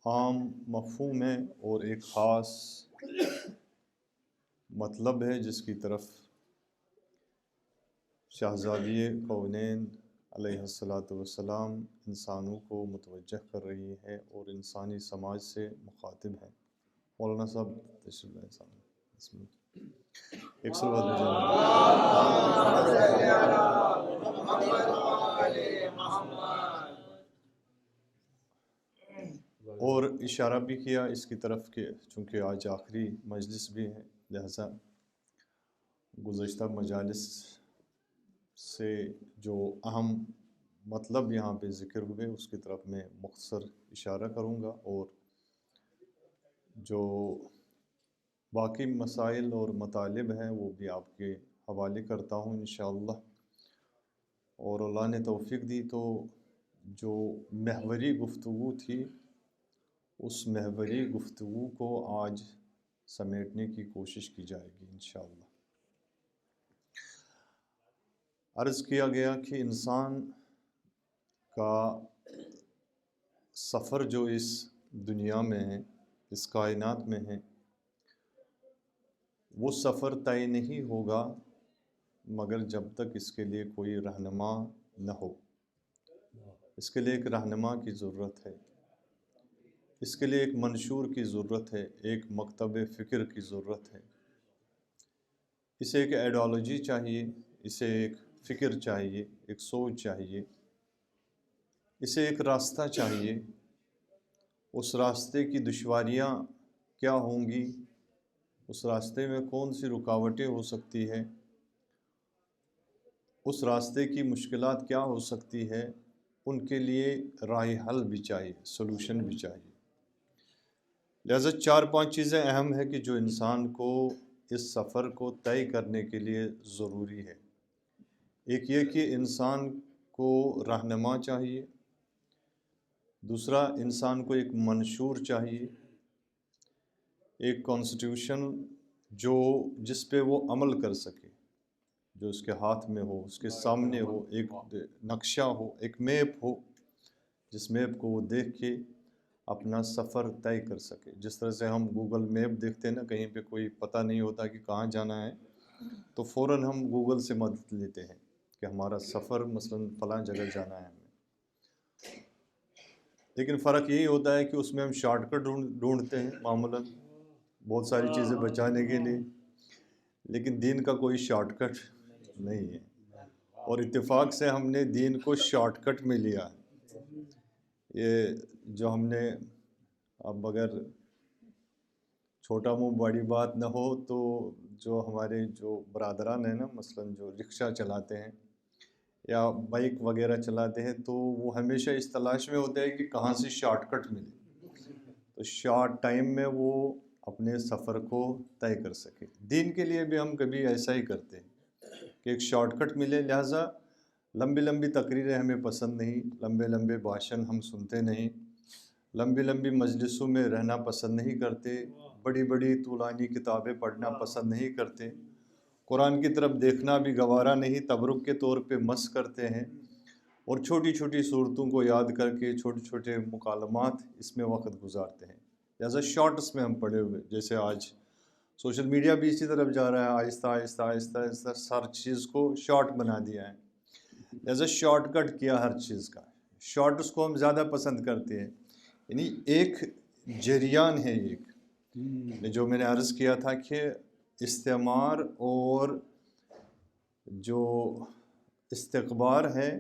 عام مفہوم ہے اور ایک خاص مطلب ہے جس کی طرف شہزادی کونین علیہ الصلاۃ والسلام انسانوں کو متوجہ کر رہی ہے اور انسانی سماج سے مخاطب ہے۔ مولانا صاحب تشریف لائیں سامنے، بسم اللہ، ایک صلوات اور اشارہ بھی کیا اس کی طرف کہ چونکہ آج آخری مجلس بھی ہے، لہذا گزشتہ مجالس سے جو اہم مطلب یہاں پہ ذکر ہوئے اس کی طرف میں مختصر اشارہ کروں گا، اور جو باقی مسائل اور مطالب ہیں وہ بھی آپ کے حوالے کرتا ہوں انشاءاللہ۔ اور اللہ نے توفیق دی تو جو محوری گفتگو تھی اس محوری گفتگو کو آج سمیٹنے کی کوشش کی جائے گی انشاءاللہ۔ عرض کیا گیا کہ انسان کا سفر جو اس دنیا میں ہے، اس کائنات میں ہے، وہ سفر طے نہیں ہوگا مگر جب تک اس کے لیے کوئی رہنما نہ ہو۔ اس کے لیے ایک رہنما کی ضرورت ہے، اس کے لیے ایک منشور کی ضرورت ہے، ایک مکتب فکر کی ضرورت ہے، اسے ایک آئیڈیالوجی چاہیے، اسے ایک فکر چاہیے، ایک سوچ چاہیے، اسے ایک راستہ چاہیے۔ اس راستے کی دشواریاں کیا ہوں گی، اس راستے میں کون سی رکاوٹیں ہو سکتی ہے، اس راستے کی مشکلات کیا ہو سکتی ہے، ان کے لیے راہ حل بھی چاہیے، سلوشن بھی چاہیے۔ لہذا 4-5 چیزیں اہم ہیں کہ جو انسان کو اس سفر کو طے کرنے کے لیے ضروری ہے۔ ایک یہ کہ انسان کو رہنما چاہیے، دوسرا انسان کو ایک منشور چاہیے، ایک کانسٹیٹیوشن جس پہ وہ عمل کر سکے، جو اس کے ہاتھ میں ہو، اس کے سامنے ہو، ایک نقشہ ہو، ایک میپ ہو، جس میپ کو وہ دیکھ کے اپنا سفر طے کر سکے۔ جس طرح سے ہم گوگل میپ دیکھتے ہیں نا، کہیں پہ کوئی پتہ نہیں ہوتا کہ کہاں جانا ہے تو فوراً ہم گوگل سے مدد لیتے ہیں کہ ہمارا سفر مثلاً فلاں جگہ جانا ہے ہمیں۔ لیکن فرق یہی ہوتا ہے کہ اس میں ہم شارٹ کٹ ڈھونڈتے ہیں معمولاً بہت ساری چیزیں بچانے کے لیے، لیکن دین کا کوئی شارٹ کٹ نہیں ہے، اور اتفاق سے ہم نے دین کو شارٹ کٹ میں لیا ہے۔ یہ جو ہم نے اب اگر چھوٹا منہ بڑی بات نہ ہو تو جو ہمارے جو برادران ہیں نا، مثلاً جو رکشہ چلاتے ہیں یا بائک وغیرہ چلاتے ہیں، تو وہ ہمیشہ اس تلاش میں ہوتے ہیں کہ کہاں سے شارٹ کٹ ملے، تو شارٹ ٹائم میں وہ اپنے سفر کو طے کر سکے۔ دین کے لیے بھی ہم کبھی ایسا ہی کرتے ہیں کہ ایک شارٹ کٹ ملے، لہٰذا لمبی لمبی تقریریں ہمیں پسند نہیں، لمبے لمبے بھاشن ہم سنتے نہیں، لمبی لمبی مجلسوں میں رہنا پسند نہیں کرتے، بڑی بڑی طولانی کتابیں پڑھنا پسند نہیں کرتے، قرآن کی طرف دیکھنا بھی گوارا نہیں، تبرک کے طور پہ مس کرتے ہیں، اور چھوٹی چھوٹی صورتوں کو یاد کر کے چھوٹے چھوٹے مکالمات اس میں وقت گزارتے ہیں۔ لہٰذا شارٹس میں ہم پڑے ہوئے، جیسے آج سوشل میڈیا بھی اسی طرف جا رہا ہے، آہستہ آہستہ آہستہ آہستہ ہر چیز کو شارٹ بنا دیا ہے، لہٰذا شارٹ کٹ کیا ہر چیز کا، شارٹس کو ہم زیادہ پسند کرتے ہیں۔ یعنی ایک جریان ہے، ایک جو میں نے عرض کیا تھا کہ استعمار اور جو استقبار ہے،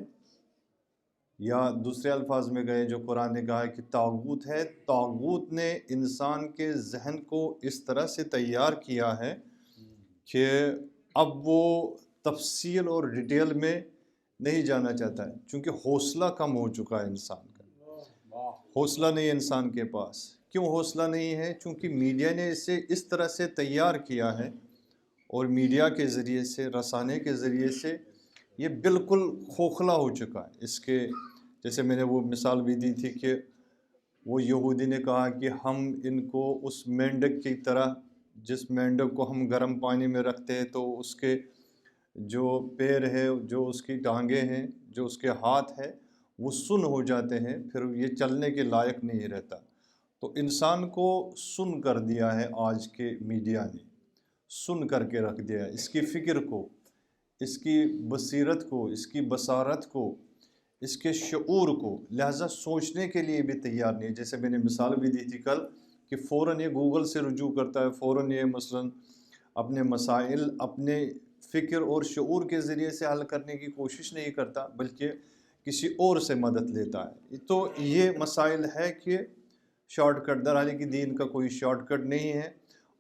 یا دوسرے الفاظ میں گئے جو قرآن نے کہا ہے کہ طاغوت ہے، طاغوت نے انسان کے ذہن کو اس طرح سے تیار کیا ہے کہ اب وہ تفصیل اور ڈیٹیل میں نہیں جانا چاہتا ہے، چونکہ حوصلہ کم ہو چکا ہے انسان کا، حوصلہ نہیں ہے انسان کے پاس۔ کیوں حوصلہ نہیں ہے؟ چونکہ میڈیا نے اسے اس طرح سے تیار کیا ہے، اور میڈیا کے ذریعے سے، رسانے کے ذریعے سے یہ بالکل کھوکھلا ہو چکا ہے۔ اس کے جیسے میں نے وہ مثال بھی دی تھی کہ وہ یہودی نے کہا کہ ہم ان کو اس مینڈک کی طرح، جس مینڈک کو ہم گرم پانی میں رکھتے ہیں تو اس کے جو پیر ہے، جو اس کی ٹانگیں ہیں، جو اس کے ہاتھ ہے، وہ سن ہو جاتے ہیں، پھر یہ چلنے کے لائق نہیں رہتا۔ تو انسان کو سن کر دیا ہے آج کے میڈیا نے، سن کر کے رکھ دیا ہے اس کی فکر کو، اس کی بصیرت کو، اس کی بصارت کو، اس کے شعور کو، لہٰذا سوچنے کے لیے بھی تیار نہیں ہے۔ جیسے میں نے مثال بھی دی تھی کل کہ فوراً یہ گوگل سے رجوع کرتا ہے، فوراً یہ مثلاً اپنے مسائل اپنے فکر اور شعور کے ذریعے سے حل کرنے کی کوشش نہیں کرتا، بلکہ کسی اور سے مدد لیتا ہے۔ تو یہ مسائل ہے کہ شارٹ کٹ، در حالی کہ دین کا کوئی شارٹ کٹ نہیں ہے۔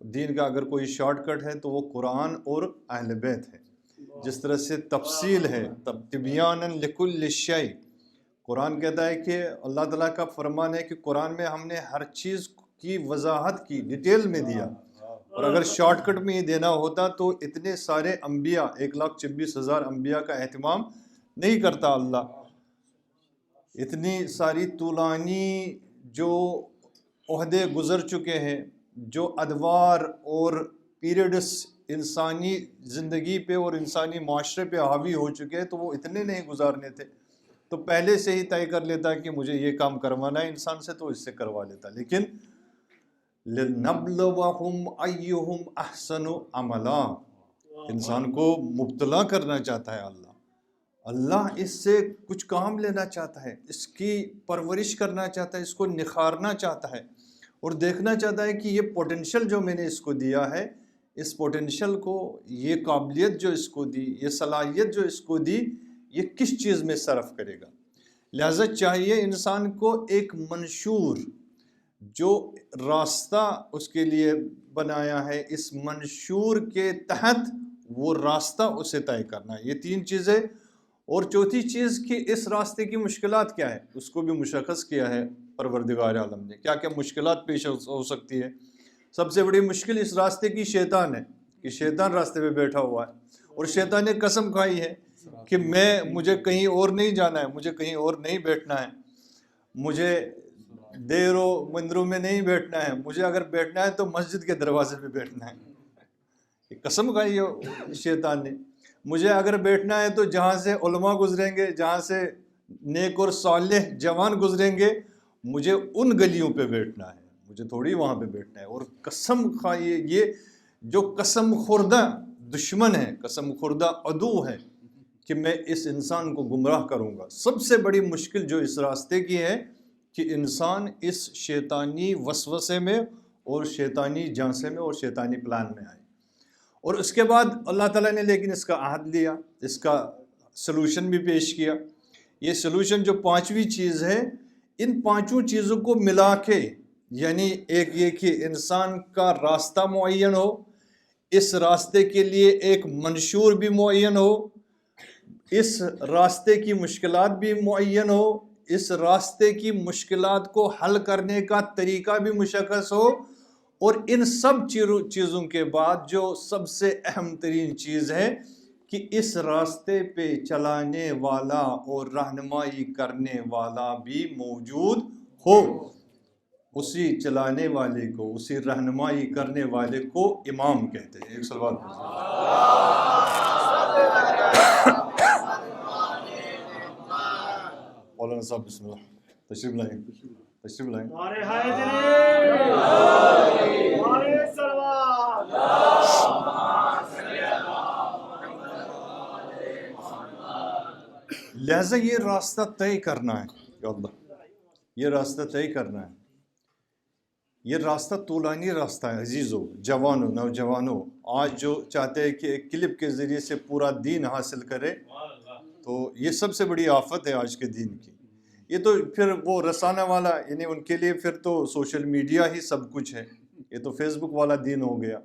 دین کا اگر کوئی شارٹ کٹ ہے تو وہ قرآن اور اہل بیت ہے۔ جس طرح سے تفصیل ہے، تبیانا لکل شیء، قرآن کہتا ہے کہ اللہ تعالیٰ کا فرمان ہے کہ قرآن میں ہم نے ہر چیز کی وضاحت کی، ڈیٹیل میں دیا، اور اگر شارٹ کٹ میں یہ دینا ہوتا تو اتنے سارے انبیاء، 1,26,000 انبیاء کا اہتمام نہیں کرتا اللہ۔ اتنی ساری طولانی جو عہدے گزر چکے ہیں، جو ادوار اور پیریڈس انسانی زندگی پہ اور انسانی معاشرے پہ حاوی ہو چکے ہیں، تو وہ اتنے نہیں گزارنے تھے، تو پہلے سے ہی طے کر لیتا کہ مجھے یہ کام کروانا ہے انسان سے، تو اس سے کروا لیتا۔ لیکن لِنَبْلُوَهُمْ أَيُّهُمْ أَحْسَنُ عَمَلًا، انسان کو مبتلا کرنا چاہتا ہے اللہ اس سے کچھ کام لینا چاہتا ہے، اس کی پرورش کرنا چاہتا ہے، اس کو نکھارنا چاہتا ہے، اور دیکھنا چاہتا ہے کہ یہ پوٹینشل جو میں نے اس کو دیا ہے، اس پوٹینشل کو، یہ قابلیت جو اس کو دی، یہ صلاحیت جو اس کو دی، یہ کس چیز میں صرف کرے گا۔ لہٰذا چاہیے انسان کو ایک منشور، جو راستہ اس کے لیے بنایا ہے، اس منشور کے تحت وہ راستہ اسے طے کرنا ہے۔ یہ تین چیزیں، اور چوتھی چیز کہ اس راستے کی مشکلات کیا ہے، اس کو بھی مشخص کیا ہے پروردگار عالم نے، کیا کیا مشکلات پیش ہو سکتی ہے۔ سب سے بڑی مشکل اس راستے کی شیطان ہے، کہ شیطان راستے پہ بیٹھا ہوا ہے، اور شیطان نے قسم کھائی ہے کہ مجھے کہیں اور نہیں جانا ہے، مجھے کہیں اور نہیں بیٹھنا ہے، مجھے دیروں مندروں میں نہیں بیٹھنا ہے، مجھے اگر بیٹھنا ہے تو مسجد کے دروازے پہ بیٹھنا ہے۔ یہ قسم کھائی ہے شیطان نے، مجھے اگر بیٹھنا ہے تو جہاں سے علماء گزریں گے، جہاں سے نیک اور صالح جوان گزریں گے، مجھے ان گلیوں پہ بیٹھنا ہے، مجھے تھوڑی وہاں پہ بیٹھنا ہے۔ اور قسم کھائیے، یہ جو قسم خوردہ دشمن ہے، قسم خوردہ عدو ہے، کہ میں اس انسان کو گمراہ کروں گا۔ سب سے بڑی مشکل جو اس راستے کی ہے کہ انسان اس شیطانی وسوسے میں اور شیطانی جھانسے میں اور شیطانی پلان میں آئے۔ اور اس کے بعد اللہ تعالیٰ نے لیکن اس کا عہد لیا، اس کا سلوشن بھی پیش کیا۔ یہ سلوشن جو پانچویں چیز ہے، ان پانچوں چیزوں کو ملا کے، یعنی ایک یہ کہ انسان کا راستہ معین ہو، اس راستے کے لیے ایک منشور بھی معین ہو، اس راستے کی مشکلات بھی معین ہو، اس راستے کی مشکلات کو حل کرنے کا طریقہ بھی مشخص ہو، اور ان سب چیزوں کے بعد جو سب سے اہم ترین چیز ہے کہ اس راستے پہ چلانے والا اور رہنمائی کرنے والا بھی موجود ہو۔ اسی چلانے والے کو، اسی رہنمائی کرنے والے کو امام کہتے ہیں۔ ایک سوال مولانا صاحب بسم اللہ، تشریف لائیں، تشریف لائیں۔ لہٰذا یہ راستہ طے کرنا ہے، یا اللہ، یہ راستہ طے کرنا ہے۔ یہ راستہ طولانی راستہ ہے عزیزو، جوانوں، نوجوانوں۔ آج جو چاہتے ہیں کہ ایک کلپ کے ذریعے سے پورا دین حاصل کرے، تو یہ سب سے بڑی آفت ہے آج کے دین کی۔ یہ تو پھر وہ رسانہ والا، یعنی ان کے لیے پھر تو سوشل میڈیا ہی سب کچھ ہے۔ یہ تو فیس بک والا دین ہو گیا،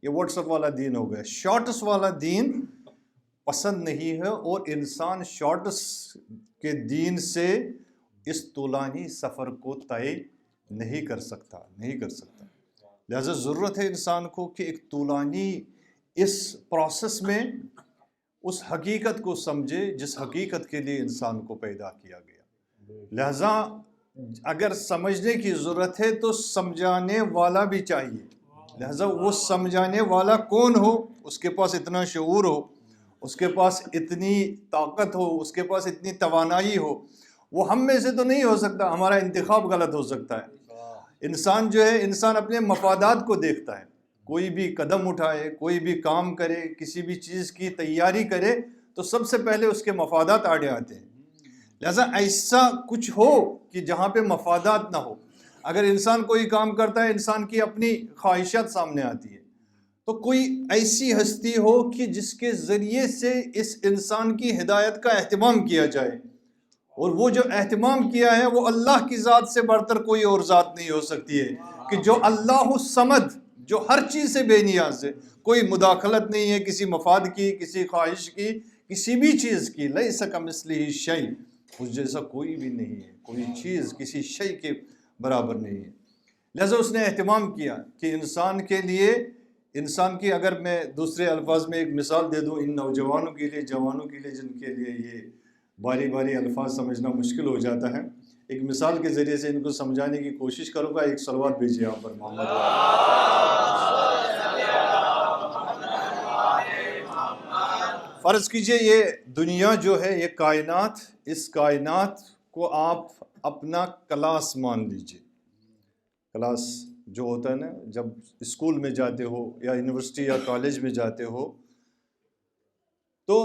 یہ واٹس ایپ والا دین ہو گیا۔ شارٹس والا دین پسند نہیں ہے، اور انسان شارٹس کے دین سے اس طولانی سفر کو طے نہیں کر سکتا۔ لہذا ضرورت ہے انسان کو کہ ایک طولانی اس پروسیس میں اس حقیقت کو سمجھے جس حقیقت کے لیے انسان کو پیدا کیا گیا۔ لہذا اگر سمجھنے کی ضرورت ہے تو سمجھانے والا بھی چاہیے۔ لہذا وہ سمجھانے والا کون ہو، اس کے پاس اتنا شعور ہو، اس کے پاس اتنی طاقت ہو، اس کے پاس اتنی توانائی ہو۔ وہ ہم میں سے تو نہیں ہو سکتا، ہمارا انتخاب غلط ہو سکتا ہے، انسان جو ہے، انسان اپنے مفادات کو دیکھتا ہے. کوئی بھی قدم اٹھائے، کوئی بھی کام کرے، کسی بھی چیز کی تیاری کرے تو سب سے پہلے اس کے مفادات آڑے آتے ہیں. لہذا ایسا کچھ ہو کہ جہاں پہ مفادات نہ ہو. اگر انسان کوئی کام کرتا ہے، انسان کی اپنی خواہشات سامنے آتی ہے، تو کوئی ایسی ہستی ہو کہ جس کے ذریعے سے اس انسان کی ہدایت کا اہتمام کیا جائے، اور وہ جو اہتمام کیا ہے وہ اللہ کی ذات سے بڑھ کر کوئی اور ذات نہیں ہو سکتی ہے، کہ جو اللہ الصمد، جو ہر چیز سے بے نیاز ہے، کوئی مداخلت نہیں ہے کسی مفاد کی، کسی خواہش کی، کسی بھی چیز کی. لیس کمثلہ شیء، اس جیسا کوئی بھی نہیں ہے، کوئی چیز کسی شے کے برابر نہیں ہے. لہذا اس نے اہتمام کیا کہ انسان کے لیے، انسان کی، اگر میں دوسرے الفاظ میں ایک مثال دے دوں ان نوجوانوں کے لیے، جوانوں کے لیے جن کے لیے یہ باری باری الفاظ سمجھنا مشکل ہو جاتا ہے، ایک مثال کے ذریعے سے ان کو سمجھانے کی کوشش کروں گا. ایک صلوات بھیجیے آپ پر محمد. فرض کیجئے یہ دنیا جو ہے، یہ کائنات، اس کائنات کو آپ اپنا کلاس مان لیجئے. کلاس جو ہوتا ہے نا، جب اسکول میں جاتے ہو یا یونیورسٹی یا کالج میں جاتے ہو، تو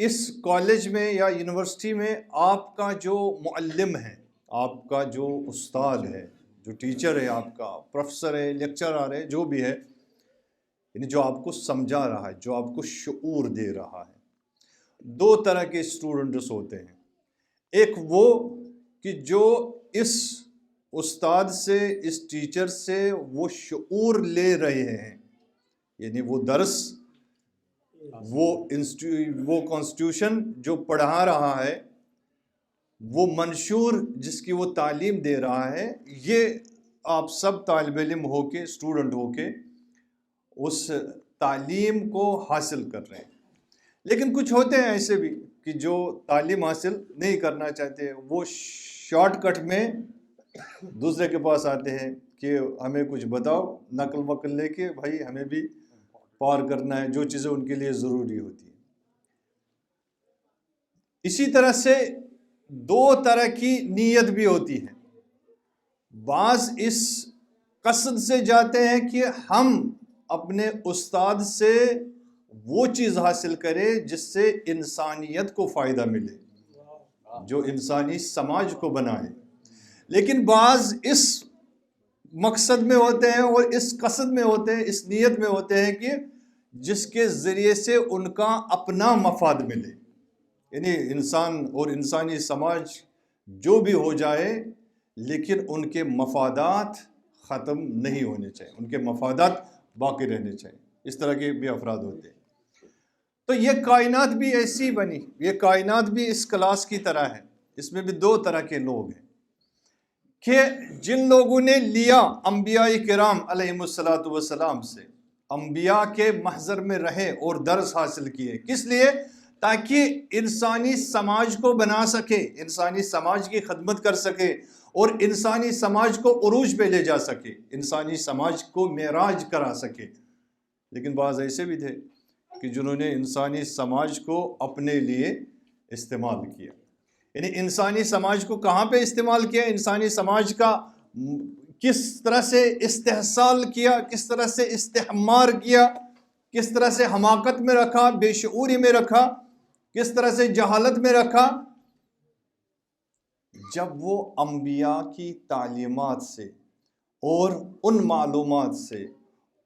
اس کالج میں یا یونیورسٹی میں آپ کا جو معلم ہے، آپ کا جو استاد ہے، جو ٹیچر ہے، آپ کا پروفیسر ہے، لیکچرر ہے، جو بھی ہے، یعنی جو آپ کو سمجھا رہا ہے، جو آپ کو شعور دے رہا ہے. دو طرح کے اسٹوڈنٹس ہوتے ہیں. ایک وہ کہ جو اس استاد سے، اس ٹیچر سے وہ شعور لے رہے ہیں، یعنی وہ درس، وہ کانسٹیٹیوشن جو پڑھا رہا ہے، وہ منشور جس کی وہ تعلیم دے رہا ہے، یہ آپ سب طالب علم ہو کے، اسٹوڈنٹ ہو کے اس تعلیم کو حاصل کر رہے ہیں. لیکن کچھ ہوتے ہیں ایسے بھی کہ جو تعلیم حاصل نہیں کرنا چاہتے، وہ شارٹ کٹ میں دوسرے کے پاس آتے ہیں کہ ہمیں کچھ بتاؤ، نقل وقل لے کے بھائی ہمیں بھی پار کرنا ہے جو چیزیں ان کے لیے ضروری ہوتی ہیں. اسی طرح سے دو طرح کی نیت بھی ہوتی ہے. بعض اس قصد سے جاتے ہیں کہ ہم اپنے استاد سے وہ چیز حاصل کرے جس سے انسانیت کو فائدہ ملے، جو انسانی سماج کو بنائے. لیکن بعض اس مقصد میں ہوتے ہیں اور اس قصد میں ہوتے ہیں، اس نیت میں ہوتے ہیں کہ جس کے ذریعے سے ان کا اپنا مفاد ملے، یعنی انسان اور انسانی سماج جو بھی ہو جائے، لیکن ان کے مفادات ختم نہیں ہونے چاہیے، ان کے مفادات باقی رہنے چاہیے. اس طرح کے بھی افراد ہوتے ہیں. تو یہ کائنات بھی ایسی بنی، یہ کائنات بھی اس کلاس کی طرح ہے. اس میں بھی دو طرح کے لوگ ہیں کہ جن لوگوں نے لیا انبیاء کرام علیہم الصلاۃ والسلام سے، انبیاء کے محضر میں رہے اور درس حاصل کیے. کس لیے؟ تاکہ انسانی سماج کو بنا سکے، انسانی سماج کی خدمت کر سکے اور انسانی سماج کو عروج پہ لے جا سکے، انسانی سماج کو معراج کرا سکے. لیکن بعض ایسے بھی تھے کہ جنہوں نے انسانی سماج کو اپنے لیے استعمال کیا. یعنی انسانی سماج کو کہاں پہ استعمال کیا؟ انسانی سماج کا کس طرح سے استحصال کیا، کس طرح سے استحمار کیا، کس طرح سے حماقت میں رکھا، بے شعوری میں رکھا، کس طرح سے جہالت میں رکھا. جب وہ انبیاء کی تعلیمات سے اور ان معلومات سے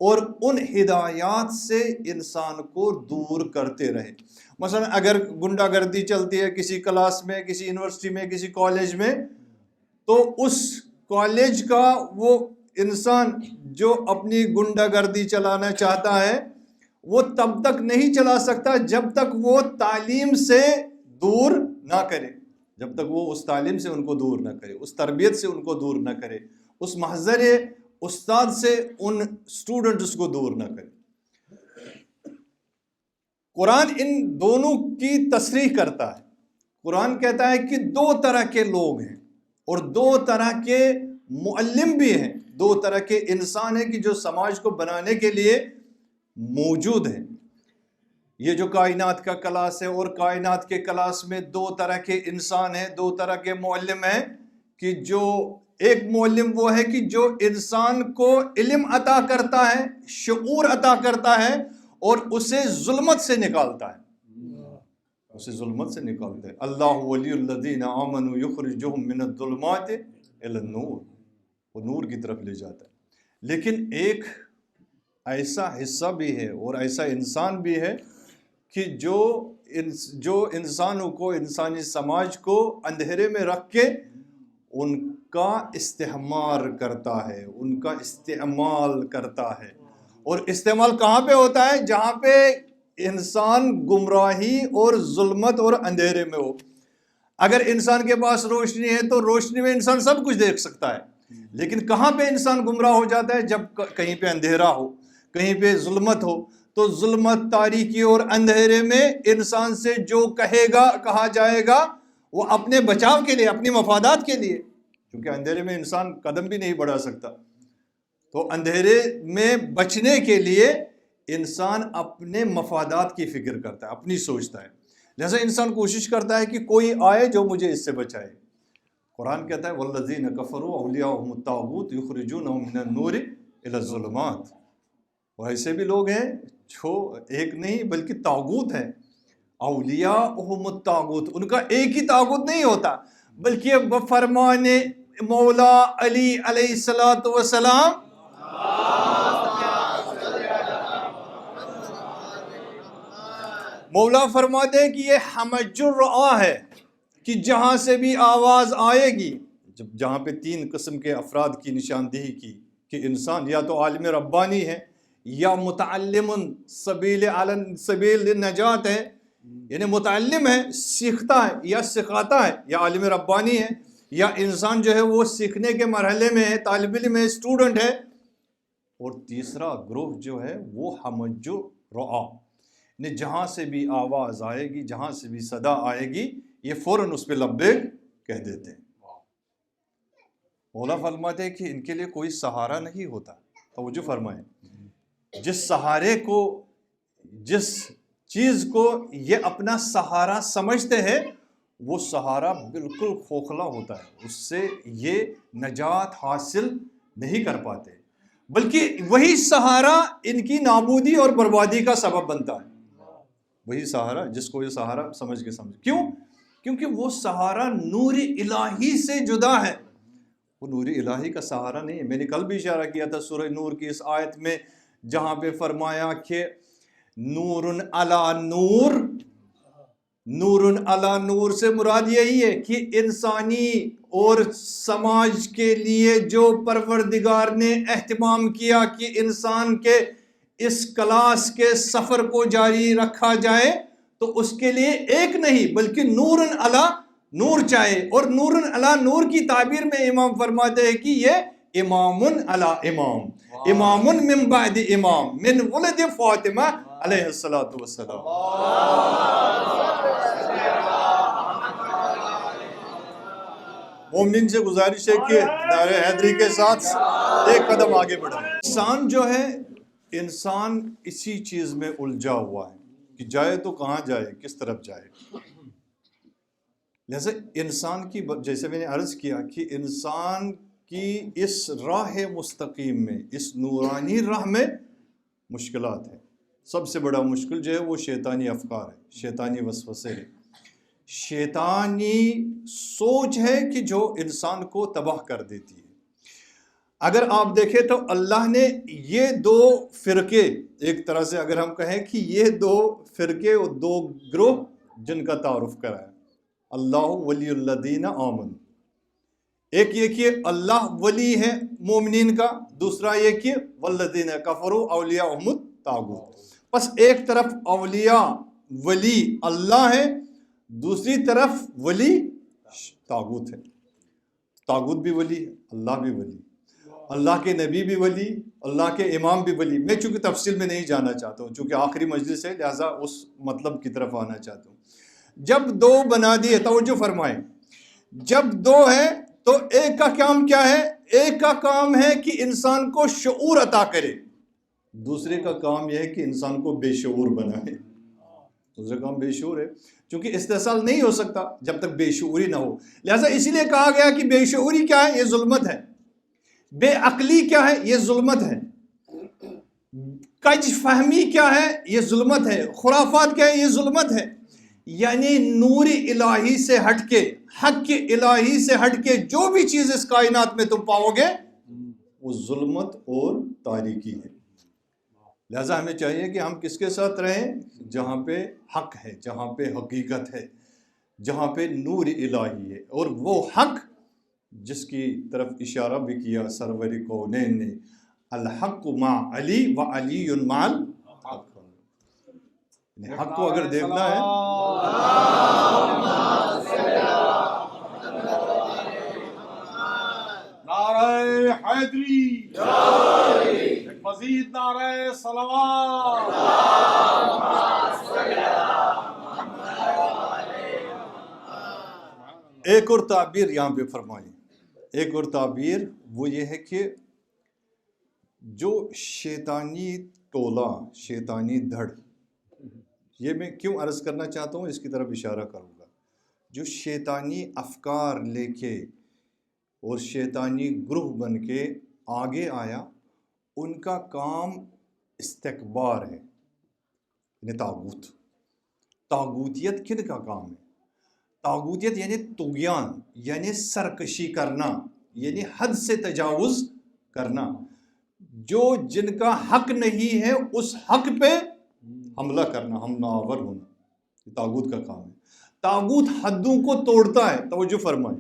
اور ان ہدایات سے انسان کو دور کرتے رہے. مثلا اگر گنڈا گردی چلتی ہے کسی کلاس میں، کسی یونیورسٹی میں، کسی کالج میں، تو اس کالج کا وہ انسان جو اپنی گنڈا گردی چلانا چاہتا ہے، وہ تب تک نہیں چلا سکتا جب تک وہ تعلیم سے دور نہ کرے، جب تک وہ اس تعلیم سے ان کو دور نہ کرے، اس تربیت سے ان کو دور نہ کرے، اس محضر استاد سے ان اسٹوڈنٹس کو دور نہ کرے. قرآن ان دونوں کی تصریح کرتا ہے. قرآن کہتا ہے کہ دو طرح کے لوگ ہیں اور دو طرح کے معلم بھی ہیں، دو طرح کے انسان ہیں کہ جو سماج کو بنانے کے لیے موجود ہیں. یہ جو کائنات کا کلاس ہے، اور کائنات کے کلاس میں دو طرح کے انسان ہیں، دو طرح کے معلم ہیں کہ جو ایک معلم وہ ہے کہ جو انسان کو علم عطا کرتا ہے، شعور عطا کرتا ہے اور اسے ظلمت سے نکالتا ہے، اسے ظلمت سے نکالتا ہے۔ اللہ ولی الذین آمنوا یخرجہم من الظلمات الی النور، وہ نور کی طرف لے جاتا ہے۔ لیکن ایک ایسا حصہ بھی ہے اور ایسا انسان بھی ہے کہ جو انسانوں کو، انسانی سماج کو اندھیرے میں رکھ کے ان کا استعمار کرتا ہے، ان کا استعمال کرتا ہے۔ اور استعمال کہاں پہ ہوتا ہے؟ جہاں پہ انسان گمراہی اور ظلمت اور اندھیرے میں ہو۔ اگر انسان کے پاس روشنی ہے تو روشنی میں انسان سب کچھ دیکھ سکتا ہے، لیکن کہاں پہ انسان گمراہ ہو جاتا ہے؟ جب کہیں پہ اندھیرا ہو، کہیں پہ ظلمت ہو، تو ظلمت، تاریکی اور اندھیرے میں انسان سے جو کہا جائے گا وہ اپنے بچاؤ کے لیے، اپنی مفادات کے لیے، کیونکہ اندھیرے میں انسان قدم بھی نہیں بڑھا سکتا، تو اندھیرے میں بچنے کے لیے انسان اپنے مفادات کی فکر کرتا ہے، اپنی سوچتا ہے، لہذا انسان کوشش کرتا ہے کہ کوئی آئے جو مجھے اس سے بچائے۔ قرآن کہتا ہے وَالَّذِينَ كَفَرُوا أَوْلِيَاؤُهُمُ الطَّاغُوتُ يُخْرِجُونَهُم مِّنَ النُّورِ إِلَى الظُّلُمَاتِ۔ اور ایسے بھی لوگ ہیں جو ایک نہیں بلکہ طاغوت ہیں، اولیاءہم الطاغوت، ان کا ایک ہی طاغوت نہیں ہوتا بلکہ بفرمان مولا علی علیہ السلام مولا فرماتے ہیں کہ یہ حمج الرعا ہے، کہ جہاں سے بھی آواز آئے گی، جہاں پہ تین قسم کے افراد کی نشاندہی کی کہ انسان یا تو عالم ربانی ہے، یا متعلم سبیل نجات ہے، یعنی متعلم ہے، سیکھتا ہے یا سکھاتا ہے، یا عالم ربانی ہے، یا انسان جو ہے وہ سیکھنے کے مرحلے میں ہے، طالب علم ہے، اسٹوڈنٹ ہے۔ اور تیسرا گروہ جو ہے وہ حمج الرعا، یعنی جہاں سے بھی آواز آئے گی، جہاں سے بھی صدا آئے گی، یہ فوراً اس پہ لبیک کہہ دیتے ہیں۔ مولا فرماتے ہیں کہ ان کے لیے کوئی سہارا نہیں ہوتا۔ توجہ فرمائیں، جس سہارے کو، جس چیز کو یہ اپنا سہارا سمجھتے ہیں، وہ سہارا بالکل کھوکھلا ہوتا ہے، اس سے یہ نجات حاصل نہیں کر پاتے، بلکہ وہی سہارا ان کی نابودی اور بربادی کا سبب بنتا ہے۔ وہی سہارا جس کو یہ سہارا سمجھ کیوں؟ کیونکہ وہ سہارا نور الہی سے جدا ہے، وہ نور الہی کا سہارا نہیں ہے۔ میں نے کل بھی اشارہ کیا تھا سورہ نور کی اس آیت میں، جہاں پہ فرمایا کہ نور علی نور، نور علی نور سے مراد یہی ہے کہ انسانی اور سماج کے لیے جو پروردگار نے اہتمام کیا کہ انسان کے اس کلاس کے سفر کو جاری رکھا جائے، تو اس کے لیے ایک نہیں بلکہ نور علی نور چاہے۔ اور نور علی نور کی تعبیر میں امام فرماتے ہیں کہ یہ امام علی امام، امام من بعد امام، من ولد فاطمہ علیہ السلام۔ مومنین سے گزارش ہے کہ دائرہ حیدری کے ساتھ ایک قدم آگے بڑھیں۔ انسان جو ہے، انسان اسی چیز میں الجھا ہوا ہے کہ جائے تو کہاں جائے، کس طرف جائے۔ لہذا انسان کی، جیسے میں نے عرض کیا کہ انسان کی اس راہ مستقیم میں، اس نورانی راہ میں مشکلات ہیں۔ سب سے بڑا مشکل جو ہے وہ شیطانی افکار ہے، شیطانی وسوسے ہیں، شیطانی سوچ ہے کہ جو انسان کو تباہ کر دیتی ہے۔ اگر آپ دیکھیں تو اللہ نے یہ دو فرقے، ایک طرح سے اگر ہم کہیں کہ یہ دو فرقے اور دو گروہ جن کا تعارف کرایا، اللہ ولی الذین آمنوا، ایک یہ کہ اللہ ولی ہے مومنین کا، دوسرا یہ کہ والذین کفروا اولیاءہم الطاغوت۔ بس ایک طرف اولیاء ولی اللہ ہے، دوسری طرف ولی طاغوت ہے۔ طاغوت بھی ولی ہے، اللہ بھی ولی، اللہ کے نبی بھی ولی، اللہ کے امام بھی ولی۔ میں چونکہ تفصیل میں نہیں جانا چاہتا ہوں، چونکہ آخری مجلس ہے، لہٰذا اس مطلب کی طرف آنا چاہتا ہوں۔ جب دو بنا دیے، توجہ فرمائیں، جب دو ہے تو ایک کا کام کیا ہے؟ ایک کا کام ہے کہ انسان کو شعور عطا کرے، دوسرے کا کام یہ ہے کہ انسان کو بے شعور بنائے۔ دوسرا کام بے شعور ہے، چونکہ استحصال نہیں ہو سکتا جب تک بے شعوری نہ ہو، لہٰذا اسی لیے کہا گیا کہ بے شعوری کیا ہے؟ یہ ظلمت ہے. بے عقلی کیا ہے؟ یہ ظلمت ہے. کج فہمی کیا ہے؟ یہ ظلمت ہے. خرافات کیا ہے؟ یہ ظلمت ہے. یعنی نور الہی سے ہٹ کے، حق الہی سے ہٹ کے جو بھی چیز اس کائنات میں تم پاؤ گے وہ ظلمت اور تاریکی ہے. لہٰذا ہمیں چاہیے کہ ہم کس کے ساتھ رہیں؟ جہاں پہ حق ہے، جہاں پہ حقیقت ہے، جہاں پہ نور الہی ہے. اور وہ حق جس کی طرف اشارہ بھی کیا سرور کونین نے، الحق مع علی و علی مع الحق. حق کو اگر دیکھنا ہے نعرہ حیدری، مزید نعرہ صلوات. ایک اور تعبیر یہاں پہ فرمائی، ایک اور تعبیر وہ یہ ہے کہ جو شیطانی ٹولہ، شیطانی دھڑ، یہ میں کیوں عرض کرنا چاہتا ہوں، اس کی طرف اشارہ کروں گا. جو شیطانی افکار لے کے اور شیطانی گروہ بن کے آگے آیا، ان کا کام استکبار ہے، یعنی طاغوت. طاغوتیت کن کا کام ہے؟ طاغوتیت یعنی طغیان، یعنی سرکشی کرنا، یعنی حد سے تجاوز کرنا. جو جن کا حق نہیں ہے اس حق پہ حملہ کرنا، حملہ آور ہونا، یہ طاغوت کا کام ہے. طاغوت حدوں کو توڑتا ہے. توجہ فرمائیں،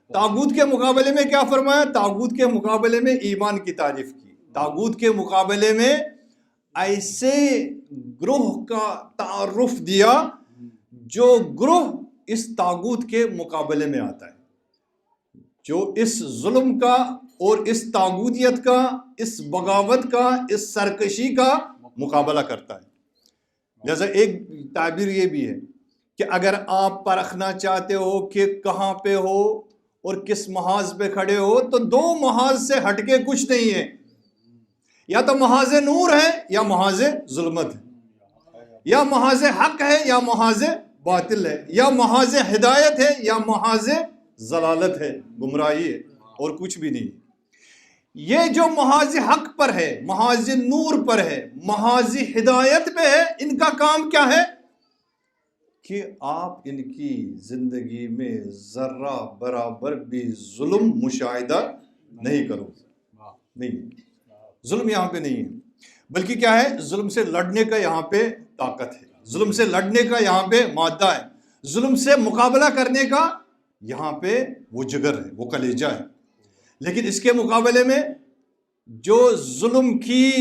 طاغوت کے مقابلے میں کیا فرمایا؟ طاغوت کے مقابلے میں ایمان کی تعریف کی. طاغوت کے مقابلے میں ایسے گروہ کا تعارف دیا جو گروہ اس طاغوت کے مقابلے میں آتا ہے، جو اس ظلم کا اور اس طاغوتیت کا، اس بغاوت کا، اس سرکشی کا مقابلہ کرتا ہے. جیسا ایک تعبیر یہ بھی ہے کہ اگر آپ پرکھنا چاہتے ہو کہ کہاں پہ ہو اور کس محاذ پہ کھڑے ہو تو دو محاذ سے ہٹ کے کچھ نہیں ہے. یا تو محاذ نور ہے یا محاذ ظلمت ہے، یا محاذ حق ہے یا محاذ باطل ہے، یا محاذ ہدایت ہے یا محاذ ضلالت ہے، گمراہی ہے، اور کچھ بھی نہیں. یہ جو محاذ حق پر ہے، محاذ نور پر ہے، محاذ ہدایت پہ ہے، ان کا کام کیا ہے کہ آپ ان کی زندگی میں ذرہ برابر بھی ظلم مشاہدہ نہیں کرو. نہیں، ظلم یہاں پہ نہیں ہے، بلکہ کیا ہے؟ ظلم سے لڑنے کا یہاں پہ طاقت ہے، ظلم سے لڑنے کا یہاں پہ مادہ ہے، ظلم سے مقابلہ کرنے کا یہاں پہ وہ جگر ہے، وہ کلیجہ ہے. لیکن اس کے مقابلے میں جو ظلم کی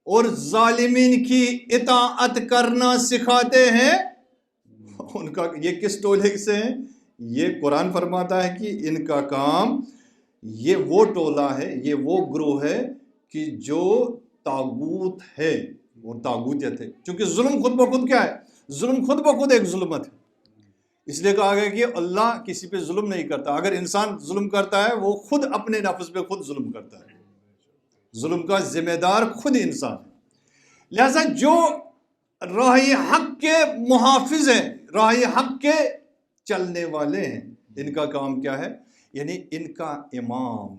اور ظالمین کی اطاعت کرنا سکھاتے ہیں، ان کا یہ کس ٹولے سے ہیں؟ یہ قرآن فرماتا ہے کہ ان کا کام، یہ وہ ٹولہ ہے، یہ وہ گروہ ہے کہ جو طاغوت ہے اور طاغوتیت ہے. چونکہ ظلم خود بخود کیا ہے؟ ظلم خود بخود ایک ظلمت ہے. اس لیے کہا گیا کہ اللہ کسی پہ ظلم نہیں کرتا. اگر انسان ظلم کرتا ہے وہ خود اپنے نفس پہ خود ظلم کرتا ہے. ظلم کا ذمہ دار خود انسان ہے. لہذا جو راہ حق کے محافظ ہیں، راہ حق کے چلنے والے ہیں، ان کا کام کیا ہے؟ یعنی ان کا امام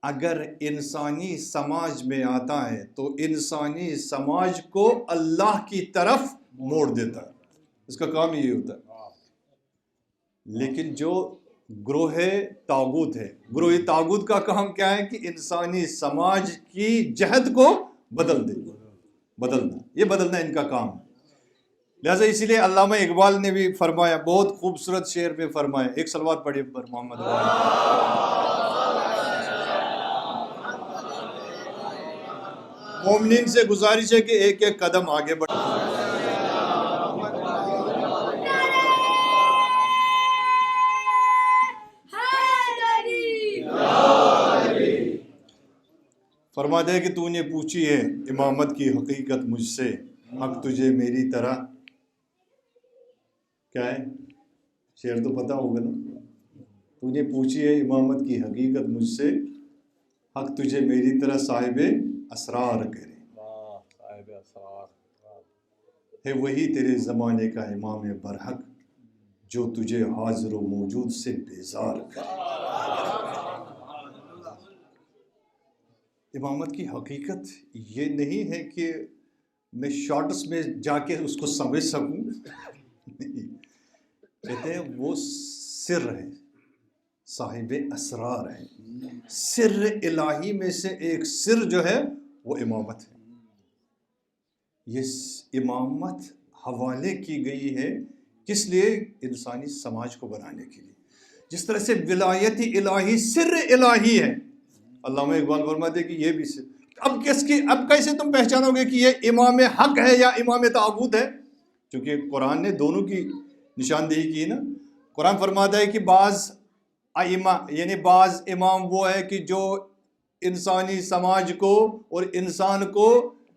اگر انسانی سماج میں آتا ہے تو انسانی سماج کو اللہ کی طرف موڑ دیتا ہے. اس کا کام یہ ہوتا ہے. لیکن جو گروہ طاغوت ہے، گروہ طاغوت کا کام کیا ہے کہ انسانی سماج کی جہت کو بدلنا، یہ بدلنا ان کا کام ہے. لہٰذا اسی لیے علامہ اقبال نے بھی فرمایا، بہت خوبصورت شعر میں فرمایا، ایک صلوات پڑھیے پر محمد مومنین سے گزارش ہے کہ ایک ایک قدم آگے بڑھ. فرما دے کہ تو نے پوچھی ہے امامت کی حقیقت مجھ سے، حق تجھے میری طرح. کیا ہے شعر تو پتہ ہوگا نا؟ تو نے پوچھی ہے امامت کی حقیقت مجھ سے، حق تجھے میری طرح صاحب اسرار کرے. ہے وہی تیرے زمانے کا امام برحق جو تجھے حاضر و موجود سے بیزار کرے۔ امامت کی حقیقت یہ نہیں ہے کہ میں شارٹس میں جا کے اس کو سمجھ سکوں، کہتے ہیں وہ سر ہے، صاحب اسرار ہے، سر الہی میں سے ایک سر جو ہے وہ امامت ہے۔ یہ امامت حوالے کی گئی ہے کس لیے؟ انسانی سماج کو بنانے کے لیے۔ جس طرح سے ولایت الہی سر الہی ہے، علامہ اقبال فرماتے کہ یہ بھی سر۔ اب کیسے تم پہچانو گے کہ یہ امام حق ہے یا امام طاغوت ہے؟ کیونکہ قرآن نے دونوں کی نشاندہی کی نا۔ قرآن فرماتا ہے کہ بعض ائمہ یعنی بعض امام وہ ہے کہ جو انسانی سماج کو اور انسان کو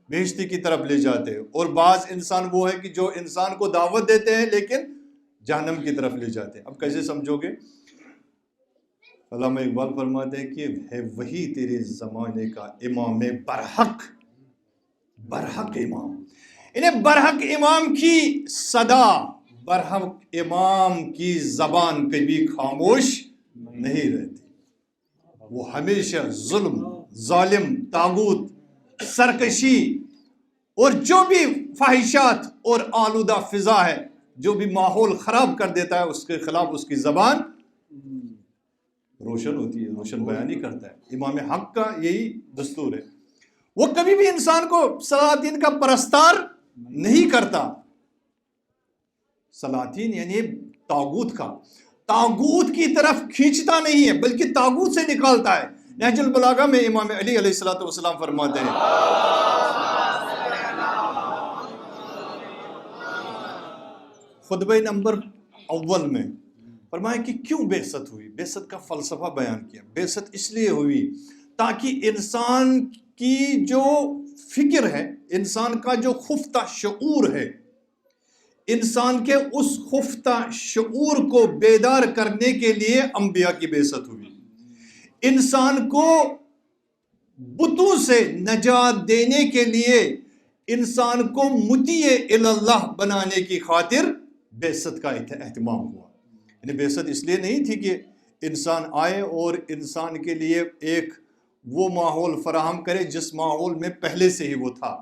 بہشتی کی طرف لے جاتے ہیں، اور بعض انسان وہ ہے کہ جو انسان کو دعوت دیتے ہیں لیکن جہنم کی طرف لے جاتے ہیں۔ اب کیسے سمجھو گے؟ علامہ اقبال فرماتے ہیں کہ ہے وہی تیرے زمانے کا امام برحق، برحق امام، انہیں برحق امام کی صدا، برحق امام کی زبان کبھی خاموش نہیں رہتی۔ وہ ہمیشہ ظلم، ظالم، طاغوت، سرکشی اور جو بھی فحشات اور آلودہ فضا ہے، جو بھی ماحول خراب کر دیتا ہے، اس کے خلاف اس کی زبان روشن ہوتی ہے، روشن بیانی کرتا ہے۔ امام حق کا یہی دستور ہے، وہ کبھی بھی انسان کو سلاطین کا پرستار نہیں کرتا۔ سلاطین یعنی طاغوت کا، طاغوت کی طرف کھینچتا نہیں ہے بلکہ طاغوت سے نکالتا ہے۔ نہج البلاغہ میں امام علی علیہ السلام فرماتے ہیں، خطبہ نمبر اول میں فرمایا کہ کیوں بعثت ہوئی، بعثت کا فلسفہ بیان کیا۔ بعثت اس لیے ہوئی تاکہ انسان کی جو فکر ہے، انسان کا جو خفتہ شعور ہے، انسان کے اس خفتہ شعور کو بیدار کرنے کے لیے انبیاء کی بعثت ہوئی۔ انسان کو بتوں سے نجات دینے کے لیے انسان کو مطیع اللہ بنانے کی خاطر بعثت کا اہتمام ہوا۔ یعنی بعثت اس لیے نہیں تھی کہ انسان آئے اور انسان کے لیے ایک وہ ماحول فراہم کرے جس ماحول میں پہلے سے ہی وہ تھا،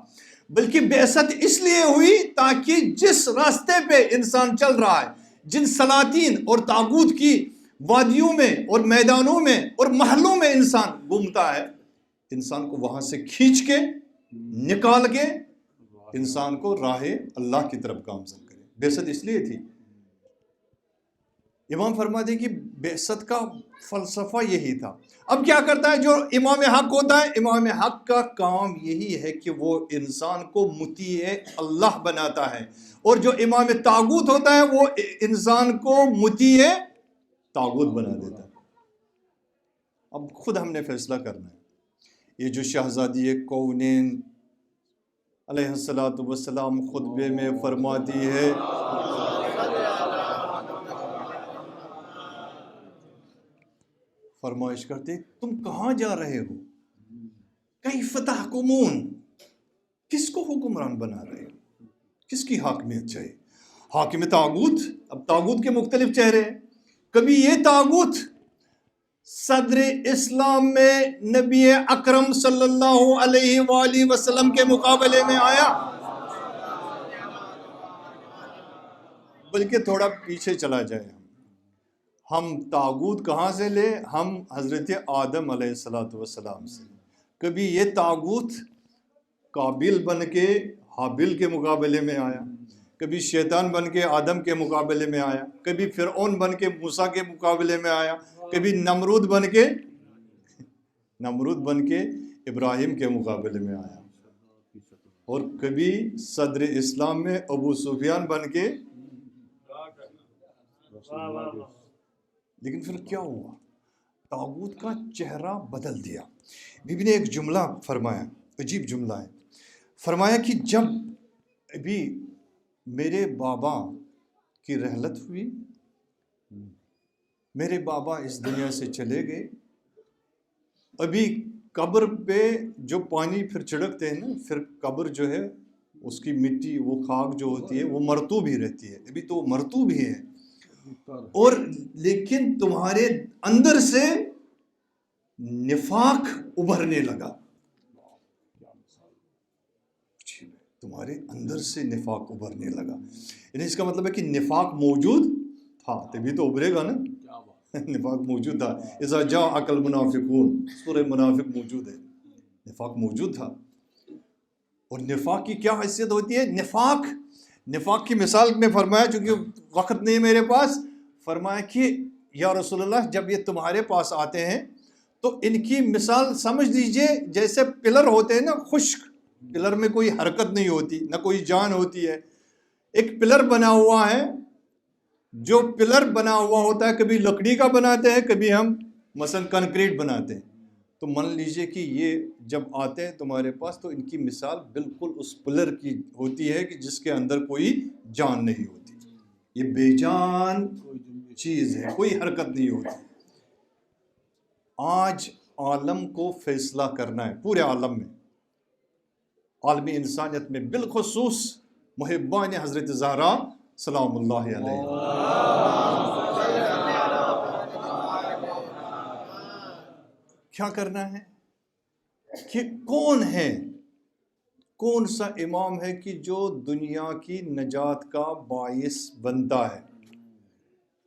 بلکہ بعثت اس لیے ہوئی تاکہ جس راستے پہ انسان چل رہا ہے، جن سلاطین اور طاغوت کی وادیوں میں اور میدانوں میں اور محلوں میں انسان گھومتا ہے، انسان کو وہاں سے کھینچ کے نکال کے انسان کو راہ اللہ کی طرف گامزن کرے۔ بعثت اس لیے تھی۔ امام فرماتے ہیں کہ بعثت کا فلسفہ یہی تھا۔ اب کیا کرتا ہے جو امام حق ہوتا ہے؟ امام حق کا کام یہی ہے کہ وہ انسان کو مطیع اللہ بناتا ہے، اور جو امام طاغوت ہوتا ہے وہ انسان کو مطیع طاغوت بنا دیتا ہے۔ اب خود ہم نے فیصلہ کرنا ہے۔ یہ جو شہزادی کونین علیہ السلام خطبے میں فرماتی ہے، فرمائش کرتے تم کہاں جا رہے ہو؟ کیف تحکمون، کس کو حکمران بنا رہے ہو؟ کس کی حاکمیت چاہیے؟ حاکم طاغوت۔ اب طاغوت کے مختلف چہرے ہیں۔ کبھی یہ طاغوت صدر اسلام میں نبی اکرم صلی اللہ علیہ وآلہ وسلم کے مقابلے میں آیا، بلکہ تھوڑا پیچھے چلا جائے، ہم طاغوت کہاں سے لے؟ ہم حضرت آدم علیہ السلام سے۔ کبھی یہ طاغوت قابل بن کے حابل کے مقابلے میں آیا، کبھی شیطان بن کے آدم کے مقابلے میں آیا، کبھی فرعون بن کے موسیٰ کے مقابلے میں آیا، کبھی نمرود بن کے ابراہیم کے مقابلے میں آیا، اور کبھی صدر اسلام میں ابو سفیان بن کے۔ لیکن پھر کیا ہوا؟ طاغوت کا چہرہ بدل دیا۔ بی بی نے ایک جملہ فرمایا، عجیب جملہ ہے۔ فرمایا کہ جب ابھی میرے بابا کی رحلت ہوئی، میرے بابا اس دنیا سے چلے گئے، ابھی قبر پہ جو پانی پھر چھڑکتے ہیں نا، پھر قبر جو ہے اس کی مٹی وہ خاک جو ہوتی ہے وہ مرطوب ہی رہتی ہے، ابھی تو مرطوب ہی ہے، اور لیکن تمہارے اندر سے نفاق ابھرنے لگا، تمہارے اندر سے نفاق ابھرنے لگا، یعنی اس کا مطلب ہے کہ نفاق موجود تھا تبھی تو ابھرے گا نا، نفاق موجود تھا، اذا جاءک المنافقون، سورہ منافق موجود ہے، نفاق موجود تھا۔ اور نفاق کی کیا حیثیت ہوتی ہے؟ نفاق کی مثال میں فرمایا، چونکہ وقت نہیں میرے پاس، فرمایا کہ یا رسول اللہ جب یہ تمہارے پاس آتے ہیں تو ان کی مثال سمجھ لیجئے جیسے پلر ہوتے ہیں نا، خشک پلر میں کوئی حرکت نہیں ہوتی، نہ کوئی جان ہوتی ہے، ایک پلر بنا ہوا ہے، جو پلر بنا ہوا ہوتا ہے کبھی لکڑی کا بناتے ہیں، کبھی ہم مثلا کنکریٹ بناتے ہیں، تو مان لیجئے کہ یہ جب آتے ہیں تمہارے پاس تو ان کی مثال بالکل اس پلر کی ہوتی ہے کہ جس کے اندر کوئی جان نہیں ہوتی، یہ بے جان چیز ہے، کوئی حرکت نہیں ہوتی۔ آج عالم کو فیصلہ کرنا ہے، پورے عالم میں، عالمی انسانیت میں، بالخصوص محبان حضرت زہرا سلام اللہ علیہ، کیا کرنا ہے کہ کون سا امام ہے کہ جو دنیا کی نجات کا باعث بنتا ہے،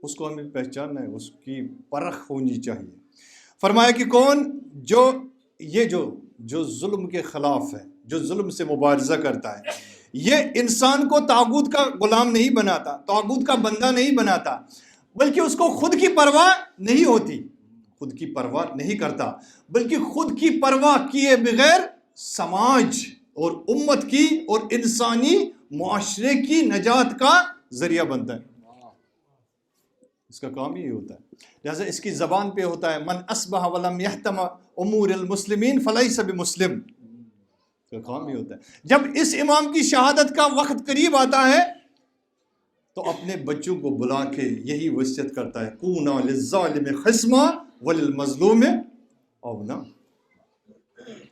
اس کو ہمیں پہچاننا ہے، اس کی پرکھ ہونی چاہیے۔ فرمایا کہ کون جو ظلم کے خلاف ہے، جو ظلم سے مبارزہ کرتا ہے، یہ انسان کو طاغوت کا غلام نہیں بناتا، طاغوت کا بندہ نہیں بناتا، بلکہ اس کو خود کی پرواہ نہیں ہوتی، خود کی پرواہ نہیں کرتا، بلکہ خود کی پرواہ کیے بغیر سماج اور امت کی اور انسانی معاشرے کی نجات کا ذریعہ بنتا ہے، اس کا کام ہی ہوتا ہے۔ لہذا اس کی زبان پہ ہوتا ہے من اصبح ولم یحتم امور المسلمین فلیس بمسلم، اس کا کام ہی ہوتا ہے۔ جب اس امام کی شہادت کا وقت قریب آتا ہے تو اپنے بچوں کو بلا کے یہی وصیت کرتا ہے کونا للظالم خصما وللمظلوم اونا۔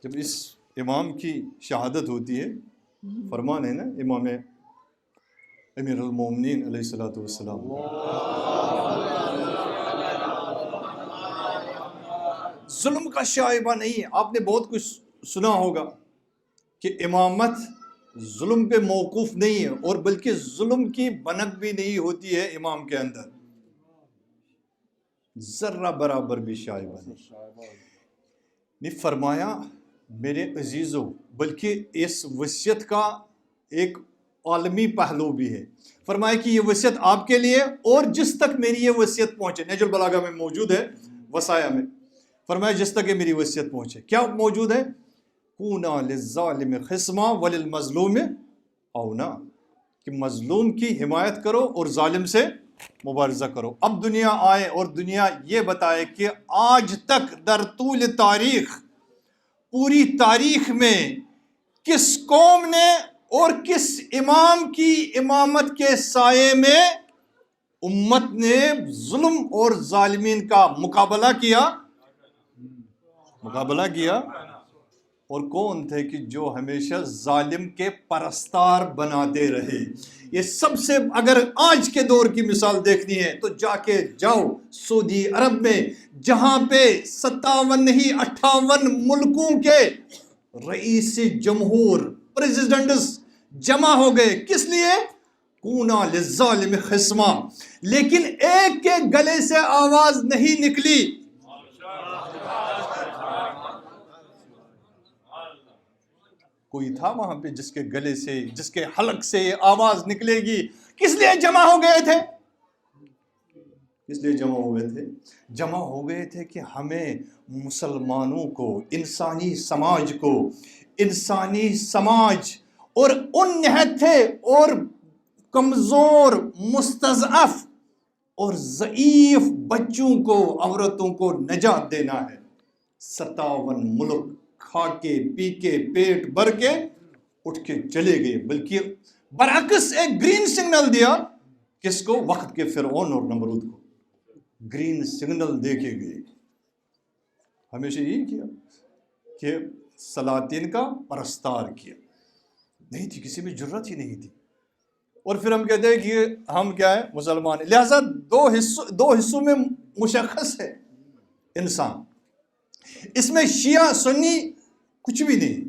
جب اس امام کی شہادت ہوتی ہے، فرمان ہے نا امام امیر المومنین علیہ الصلوۃ والسلام، ظلم کا شائبہ نہیں ہے۔ آپ نے بہت کچھ سنا ہوگا کہ امامت ظلم پہ موقوف نہیں ہے، اور بلکہ ظلم کی بنک بھی نہیں ہوتی ہے امام کے اندر، ذرہ برابر بھی شائبہ نہیں۔ فرمایا میرے عزیزو، بلکہ اس وصیت کا ایک عالمی پہلو بھی ہے، فرمایا کہ یہ وصیت آپ کے لیے اور جس تک میری یہ وصیت پہنچے، نہج البلاغہ میں موجود ہے، وصایا میں فرمایا جس تک یہ میری وصیت پہنچے، کیا موجود ہے؟ کونا للظالم خصما وللمظلوم اونا، کہ مظلوم کی حمایت کرو اور ظالم سے مبارزہ کرو۔ اب دنیا آئے اور دنیا یہ بتائے کہ آج تک در طول تاریخ، پوری تاریخ میں کس قوم نے اور کس امام کی امامت کے سائے میں امت نے ظلم اور ظالمین کا مقابلہ کیا، اور کون تھے کہ جو ہمیشہ ظالم کے پرستار بناتے رہے؟ یہ سب سے، اگر آج کے دور کی مثال دیکھنی ہے تو جاؤ سعودی عرب میں، جہاں پہ 57 نہیں 58 ملکوں کے رئیس جمہور پریزیڈنٹس جمع ہو گئے، کس لیے؟ کونا للظالم خصما، لیکن ایک کے گلے سے آواز نہیں نکلی، کوئی تھا وہاں پہ جس کے گلے سے، جس کے حلق سے یہ آواز نکلے گی؟ کس لیے جمع ہو گئے تھے؟ جمع ہو گئے تھے کہ ہمیں مسلمانوں کو، انسانی سماج اور ان نہت تھے اور کمزور، مستضعف اور ضعیف بچوں کو، عورتوں کو نجات دینا ہے۔ 57 ملک کھا کے پی کے پیٹ بھر کے اٹھ کے چلے گئے، بلکہ برعکس ایک گرین سگنل دیا، کس کو؟ وقت کے فرعون اور نمرود کو گرین سگنل دے کے گئے۔ ہمیشہ یہی کیا کہ سلاطین کا پرستار کیا، نہیں تھی، کسی میں جرت ہی نہیں تھی. اور پھر ہم کہتے ہیں کہ ہم کیا ہے؟ مسلمان ہیں. لہٰذا دو حصوں میں مشخص ہے انسان. اس میں شیعہ سنی کچھ بھی نہیں،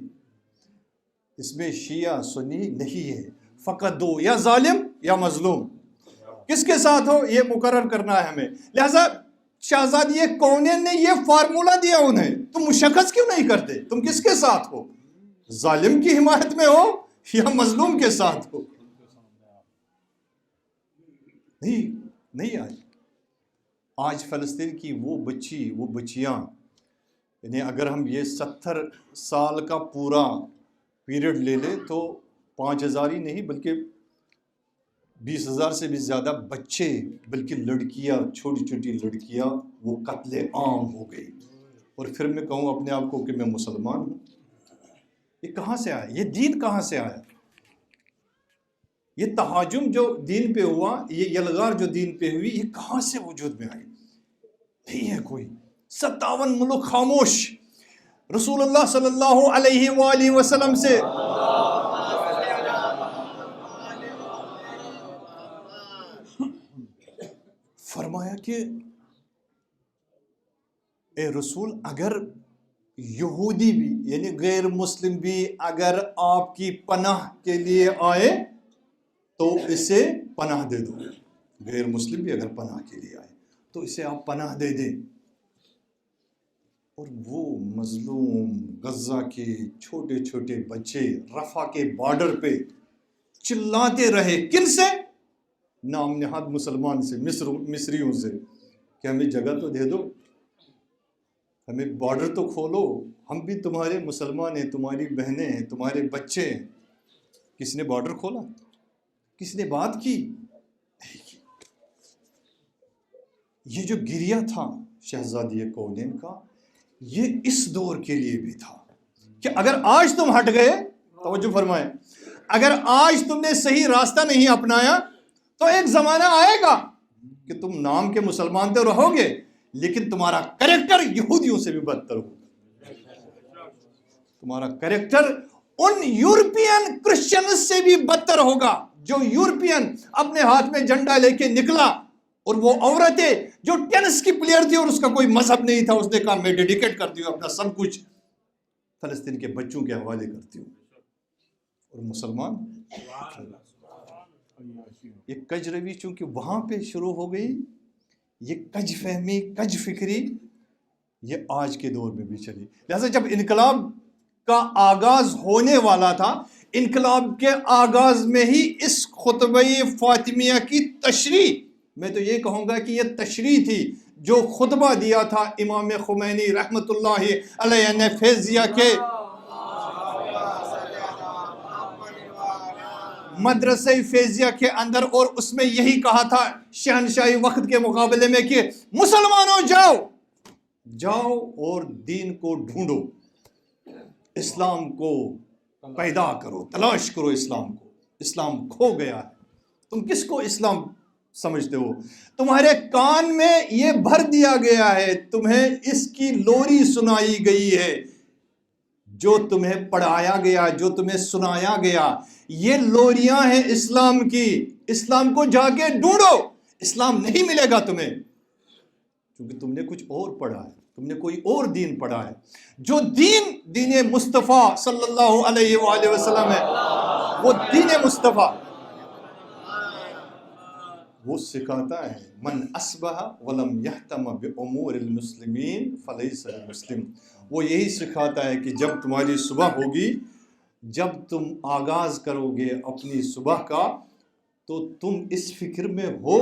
اس میں شیعہ سنی نہیں ہے. فقط دو، یا ظالم یا مظلوم. کس کے ساتھ ہو یہ مقرر کرنا ہے ہمیں. لہٰذا شہزادی کونین نے یہ فارمولہ دیا انہیں، تم مشخص کیوں نہیں کرتے تم کس کے ساتھ ہو؟ ظالم کی حمایت میں ہو یا مظلوم کے ساتھ ہو؟ نہیں. آج فلسطین کی وہ بچیاں، یعنی اگر ہم یہ 70 سال کا پورا پیریڈ لے لیں تو 5000 ہی نہیں بلکہ 20,000 سے بھی زیادہ بچے، بلکہ لڑکیاں، چھوٹی چھوٹی لڑکیاں وہ قتل عام ہو گئی. اور پھر میں کہوں اپنے آپ کو کہ میں مسلمان ہوں. یہ کہاں سے آیا؟ یہ دین کہاں سے آیا؟ یہ تہاجم جو دین پہ ہوا، یہ یلغار جو دین پہ ہوئی، یہ کہاں سے وجود میں آئی؟ نہیں ہے کوئی. 57 ملک خاموش. رسول اللہ صلی اللہ علیہ وآلہ وسلم سے فرمایا کہ اے رسول، اگر یہودی بھی یعنی غیر مسلم بھی اگر آپ کی پناہ کے لیے آئے تو اسے پناہ دے دو. غیر مسلم بھی اگر پناہ کے لیے آئے تو اسے آپ پناہ دے دیں. اور وہ مظلوم غزہ کے چھوٹے چھوٹے بچے رفح کے بارڈر پہ چلاتے رہے. کن سے؟ نام نہاد مسلمان سے، مصریوں سے، کہ ہمیں جگہ تو دے دو، ہمیں بارڈر تو کھولو، ہم بھی تمہارے مسلمان ہیں، تمہاری بہنیں ہیں، تمہارے بچے ہیں. کس نے بارڈر کھولا؟ کس نے بات کی؟ نہیں کی. یہ جو گریہ تھا شہزادی کونین کا، یہ اس دور کے لیے بھی تھا کہ اگر آج تم ہٹ گئے، توجہ فرمائیں، اگر آج تم نے صحیح راستہ نہیں اپنایا تو ایک زمانہ آئے گا کہ تم نام کے مسلمان تو رہو گے لیکن تمہارا کریکٹر یہودیوں سے بھی بدتر ہوگا. تمہارا کریکٹر ان یورپین کرسچنز سے بھی بدتر ہوگا. جو یورپین اپنے ہاتھ میں جھنڈا لے کے نکلا، اور وہ عورتیں جو ٹینس کی پلیئر تھی اور اس کا کوئی مذہب نہیں تھا، اس نے کہا میں ڈیڈیکیٹ کرتی ہوں اپنا سب کچھ فلسطین کے بچوں کے حوالے کرتی ہوں. اور مسلمان یہ کج روی چونکہ وہاں پہ شروع ہو گئی، یہ کج فہمی، کج فکری یہ آج کے دور میں بھی چلی. لہذا جب انقلاب کا آغاز ہونے والا تھا، انقلاب کے آغاز میں ہی اس خطبہ فاطمیہ کی تشریح، میں تو یہ کہوں گا کہ یہ تشریح تھی جو خطبہ دیا تھا امام خمینی رحمۃ اللہ علیہ نے فیضیہ کے مدرسہ فیضیہ کے اندر، اور اس میں یہی کہا تھا شہنشاہی وقت کے مقابلے میں کہ مسلمانوں جاؤ اور دین کو ڈھونڈو، اسلام کو پیدا کرو، تلاش کرو اسلام کو. اسلام کھو گیا ہے. تم کس کو اسلام سمجھتے ہو؟ تمہارے کان میں یہ بھر دیا گیا ہے، تمہیں اس کی لوری سنائی گئی ہے، جو تمہیں پڑھایا گیا، جو تمہیں سنایا گیا، یہ لوریاں ہیں اسلام کی. اسلام کو جا کے ڈھونڈو، اسلام نہیں ملے گا تمہیں، کیونکہ تم نے کچھ اور پڑھا ہے، تم نے کوئی اور دین پڑھا ہے. جو دین مصطفیٰ صلی اللہ علیہ وآلہ وسلم ہے، وہ دین مصطفیٰ وہ سکھاتا ہے من اصبح ولم یہتم بامور المسلمین فلیس مسلم. وہ یہی سکھاتا ہے کہ جب تمہاری صبح ہوگی، جب تم آغاز کرو گے اپنی صبح کا، تو تم اس فکر میں ہو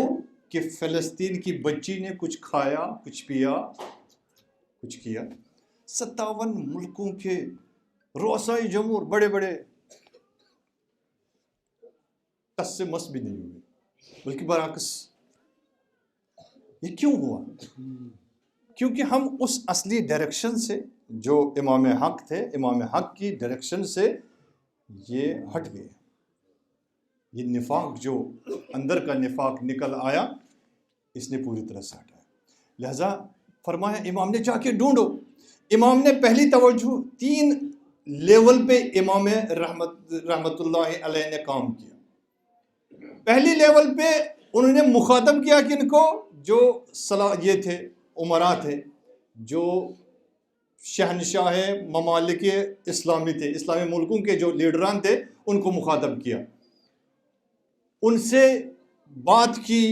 کہ فلسطین کی بچی نے کچھ کھایا، کچھ پیا، کچھ کیا. 57 ملکوں کے رؤسائے جمہور بڑے بڑے کس سے مس بھی نہیں ہوئے، بلکہ برعکس. یہ کیوں ہوا؟ کیونکہ ہم اس اصلی ڈائریکشن سے جو امام حق تھے، امام حق کی ڈائریکشن سے یہ ہٹ گئے. یہ نفاق جو اندر کا نفاق نکل آیا، اس نے پوری طرح سے ہٹایا. لہذا فرمایا امام نے جا کے ڈھونڈو. امام نے پہلی توجہ 3 لیول پہ امام رحمت اللہ علیہ نے کام کیا۔ پہلی لیول پہ انہوں نے مخاطب کیا کن کو؟ جو یہ تھے عمرا تھے، جو شہنشاہ ممالک اسلامی تھے، اسلامی ملکوں کے جو لیڈران تھے، ان کو مخاطب کیا، ان سے بات کی،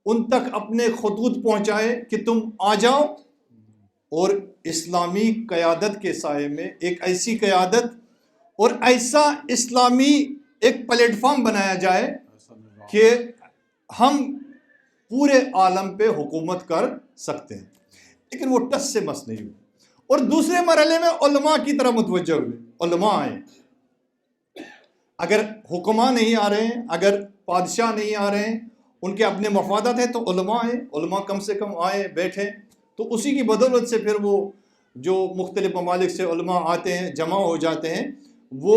ان تک اپنے خطوط پہنچائے کہ تم آ جاؤ اور اسلامی قیادت کے سائے میں ایک ایسی قیادت اور ایسا اسلامی ایک پلیٹ فارم بنایا جائے کہ ہم پورے عالم پہ حکومت کر سکتے ہیں۔ لیکن وہ ٹس سے مس نہیں ہوئی، اور دوسرے مرحلے میں علماء کی طرف متوجہ ہوئے، علماء آئے۔ اگر حکماء نہیں آ رہے ہیں، اگر بادشاہ نہیں آ رہے ہیں، ان کے اپنے مفادات ہیں، تو علماء آئے، علماء کم سے کم آئے، بیٹھے۔ تو اسی کی بدولت سے پھر وہ جو مختلف ممالک سے علماء آتے ہیں، جمع ہو جاتے ہیں، وہ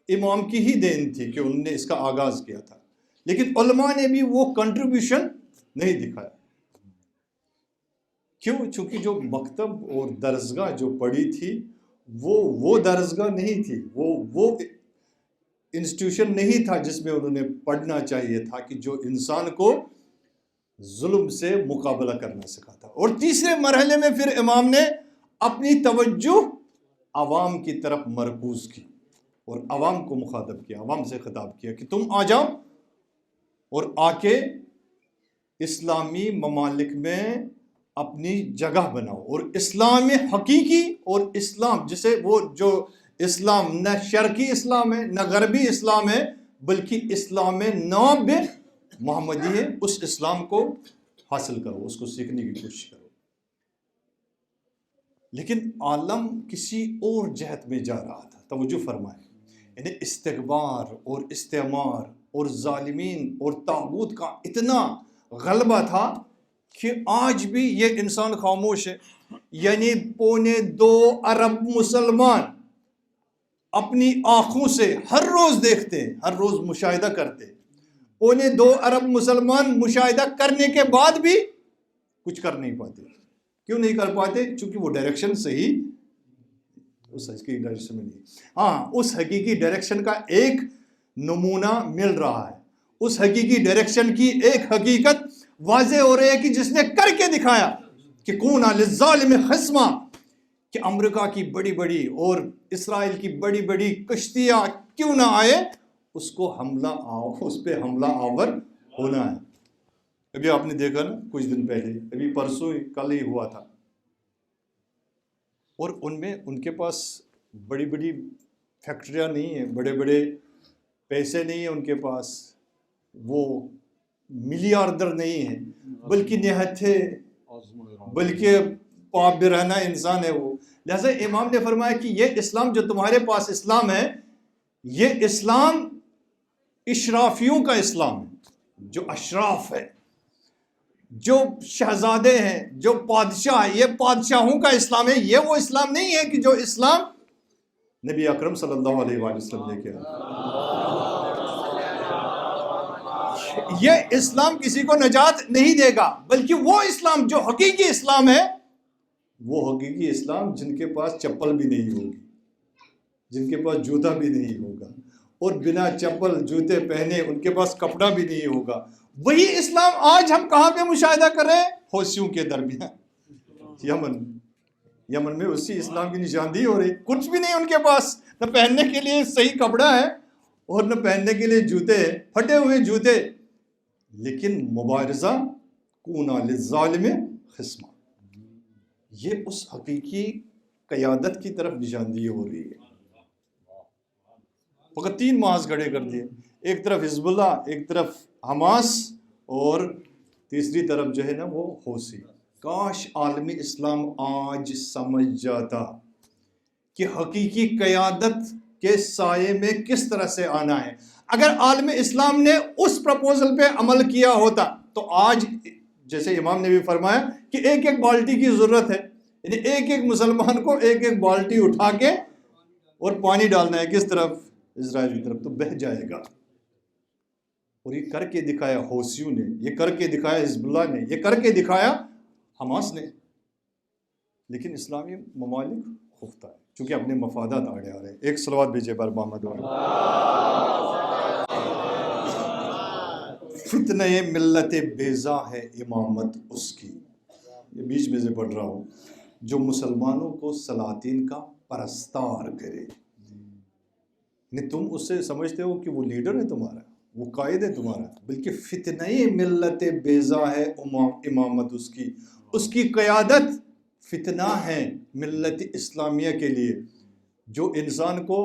امام کی ہی دین تھی کہ انہوں نے اس کا آغاز کیا تھا۔ لیکن علماء نے بھی وہ کنٹریبیوشن نہیں دکھایا۔ کیوں؟ چونکہ جو مکتب اور درسگاہ جو پڑھی تھی وہ درسگاہ نہیں تھی، وہ انسٹیٹیوشن نہیں تھا جس میں انہوں نے پڑھنا چاہیے تھا کہ جو انسان کو ظلم سے مقابلہ کرنا سکھاتا۔ اور تیسرے مرحلے میں پھر امام نے اپنی توجہ عوام کی طرف مرکوز کی اور عوام کو مخاطب کیا، عوام سے خطاب کیا کہ تم آ جاؤ اور آ کے اسلامی ممالک میں اپنی جگہ بناؤ، اور اسلام حقیقی اور اسلام جسے وہ جو اسلام نہ شرقی اسلام ہے نہ غربی اسلام ہے، بلکہ اسلام ناب محمدی ہے، اس اسلام کو حاصل کرو، اس کو سیکھنے کی کوشش کرو۔ لیکن عالم کسی اور جہت میں جا رہا تھا، توجہ فرمائیں، یعنی استکبار اور استعمار اور ظالمین اور طاغوت کا اتنا غلبہ تھا کہ آج بھی یہ انسان خاموش ہے۔ یعنی 2.25 ارب مسلمان اپنی آنکھوں سے ہر روز دیکھتے ہیں، ہر روز مشاہدہ کرتے ہیں۔ 2.25 ارب مسلمان مشاہدہ کرنے کے بعد بھی کچھ کر نہیں پاتے۔ کیوں نہیں کر پاتے؟ چونکہ وہ ڈائریکشن صحیح اس حقیقی ڈائریکشن میں نہیں۔ ہاں، اس حقیقی ڈائریکشن کا ایک نمونہ مل رہا ہے، اس حقیقی ڈائریکشن کی ایک حقیقت واضح ہو رہی ہے کہ جس نے کر کے دکھایا کہ کون للظالم خصما، کہ امریکہ کی بڑی بڑی اور اسرائیل کی بڑی بڑی کشتیاں کیوں نہ آئے، اس کو اس پہ حملہ آور ہونا ہے۔ ابھی آپ نے دیکھا نا کچھ دن پہلے، ابھی پرسوں کل ہی ہوا تھا، اور ان میں ان کے پاس بڑی بڑی فیکٹریاں نہیں ہیں، بڑے بڑے پیسے نہیں ہیں ان کے پاس، وہ ملیاردر نہیں ہیں، بلکہ نہایت بلکہ پابرہنہ انسان ہے وہ۔ لہذا امام نے فرمایا کہ یہ اسلام جو تمہارے پاس اسلام ہے، یہ اسلام اشرافیوں کا اسلام ہے، جو اشراف ہے، جو شہزادے ہیں، جو بادشاہ ہے، یہ بادشاہوں کا اسلام ہے۔ یہ وہ اسلام نہیں ہے کہ جو اسلام نبی اکرم صلی اللہ علیہ وآلہ وسلم نے کیا۔ یہ اسلام کسی کو نجات نہیں دے گا، بلکہ وہ اسلام جو حقیقی اسلام ہے، وہ حقیقی اسلام جن کے پاس چپل بھی نہیں ہوگی، جن کے پاس جوتا بھی نہیں ہوگا، اور بنا چپل جوتے پہنے ان کے پاس کپڑا بھی نہیں ہوگا، وہی اسلام آج ہم کہاں پہ مشاہدہ کر رہے ہیں؟ حوثیوں کے درمیان، یمن میں اسی اسلام کی نشاندہی ہو رہی۔ کچھ بھی نہیں ان کے پاس، نہ پہننے کے لیے صحیح کپڑا ہے اور نہ پہننے کے لیے جوتے، پھٹے ہوئے جوتے، لیکن مبارزہ کونا للظالم خصما، یہ اس حقیقی قیادت کی طرف نشاندہی ہو رہی ہے۔ فقط 3 محاذ کھڑے کر دیے، ایک طرف حزب اللہ، ایک طرف حماس، اور تیسری طرف جو ہے نا وہ حوثی۔ کاش عالمی اسلام آج سمجھ جاتا کہ حقیقی قیادت کے سائے میں کس طرح سے آنا ہے۔ اگر عالم اسلام نے اس پرپوزل پہ عمل کیا ہوتا تو آج جیسے امام نے بھی فرمایا کہ ایک ایک بالٹی کی ضرورت ہے، یعنی ایک ایک مسلمان کو ایک ایک بالٹی اٹھا کے اور پانی ڈالنا ہے، کس طرف؟ اسرائیل کی طرف، تو بہہ جائے گا۔ اور یہ کر کے دکھایا حوثیوں نے، یہ کر کے دکھایا حزب اللہ نے، یہ کر کے دکھایا حماس نے، لیکن اسلامی ممالک خفتہ ہے۔ چونکہ اپنے مفادات آڑے آ رہے ہیں. ایک صلوات بھیجے بار محمد فتنہ ملت بیضا ہے امامت اس کی. یہ بیچ میں سے پڑھ رہا ہوں. جو مسلمانوں کو سلاطین کا پرستار کرے. یعنی تم اس سے سمجھتے ہو کہ وہ لیڈر ہے تمہارا, وہ قائد ہے تمہارا, بلکہ فتنہ ملت بیضا ہے امامت اس کی قیادت فتنہ ہے ملت اسلامیہ کے لیے, جو انسان کو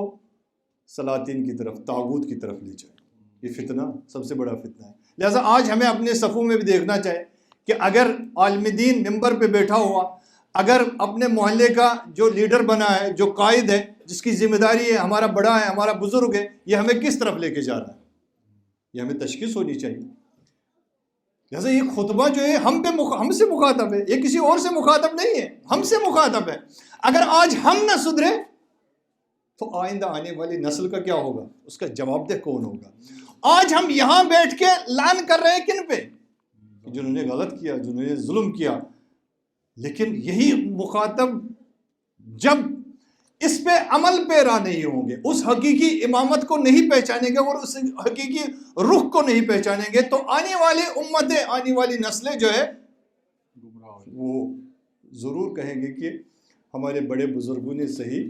سلاطین کی طرف, طاغوت کی طرف لے جائے. یہ فتنہ سب سے بڑا فتنہ ہے. لہٰذا آج ہمیں اپنے صفوں میں بھی دیکھنا چاہیے کہ اگر عالم دین ممبر پہ بیٹھا ہوا, اگر اپنے محلے کا جو لیڈر بنا ہے, جو قائد ہے, جس کی ذمہ داری ہے, ہمارا بڑا ہے, ہمارا بزرگ ہے, یہ ہمیں کس طرف لے کے جا رہا ہے, یہ ہمیں تشخیص ہونی چاہیے. لہٰذا یہ خطبہ جو ہے ہم سے مخاطب ہے, یہ کسی اور سے مخاطب نہیں ہے, ہم سے مخاطب ہے. اگر آج ہم نہ سدھرے تو آئندہ آنے والی نسل کا کیا ہوگا, اس کا جواب دہ کون ہوگا. آج ہم یہاں بیٹھ کے لعن کر رہے ہیں کن پہ, جنہوں نے غلط کیا, جنہوں نے ظلم کیا, لیکن یہی مخاطب جب اس پہ عمل پیرا نہیں ہوں گے, اس حقیقی امامت کو نہیں پہچانیں گے اور اس حقیقی رخ کو نہیں پہچانیں گے, تو آنے والی امتیں, آنے والی نسلیں جو ہے وہ ضرور کہیں گے کہ ہمارے بڑے بزرگوں نے صحیح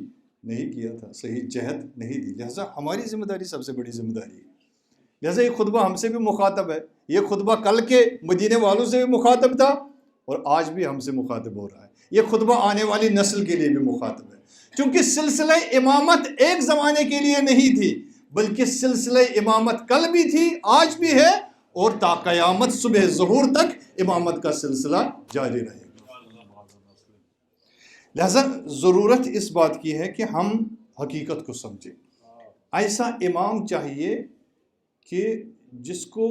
نہیں کیا تھا, صحیح جہد نہیں دی. لہٰذا ہماری ذمہ داری سب سے بڑی ذمہ داری ہے. لہٰذا یہ خطبہ ہم سے بھی مخاطب ہے. یہ خطبہ کل کے مدینے والوں سے بھی مخاطب تھا اور آج بھی ہم سے مخاطب ہو رہا ہے. یہ خطبہ آنے والی نسل کے لیے بھی مخاطب ہے, کیونکہ سلسلہ امامت ایک زمانے کے لیے نہیں تھی, بلکہ سلسلہ امامت کل بھی تھی, آج بھی ہے, اور تا قیامت صبح ظہور تک امامت کا سلسلہ جاری رہے گا. لہذا ضرورت اس بات کی ہے کہ ہم حقیقت کو سمجھیں. ایسا امام چاہیے کہ جس کو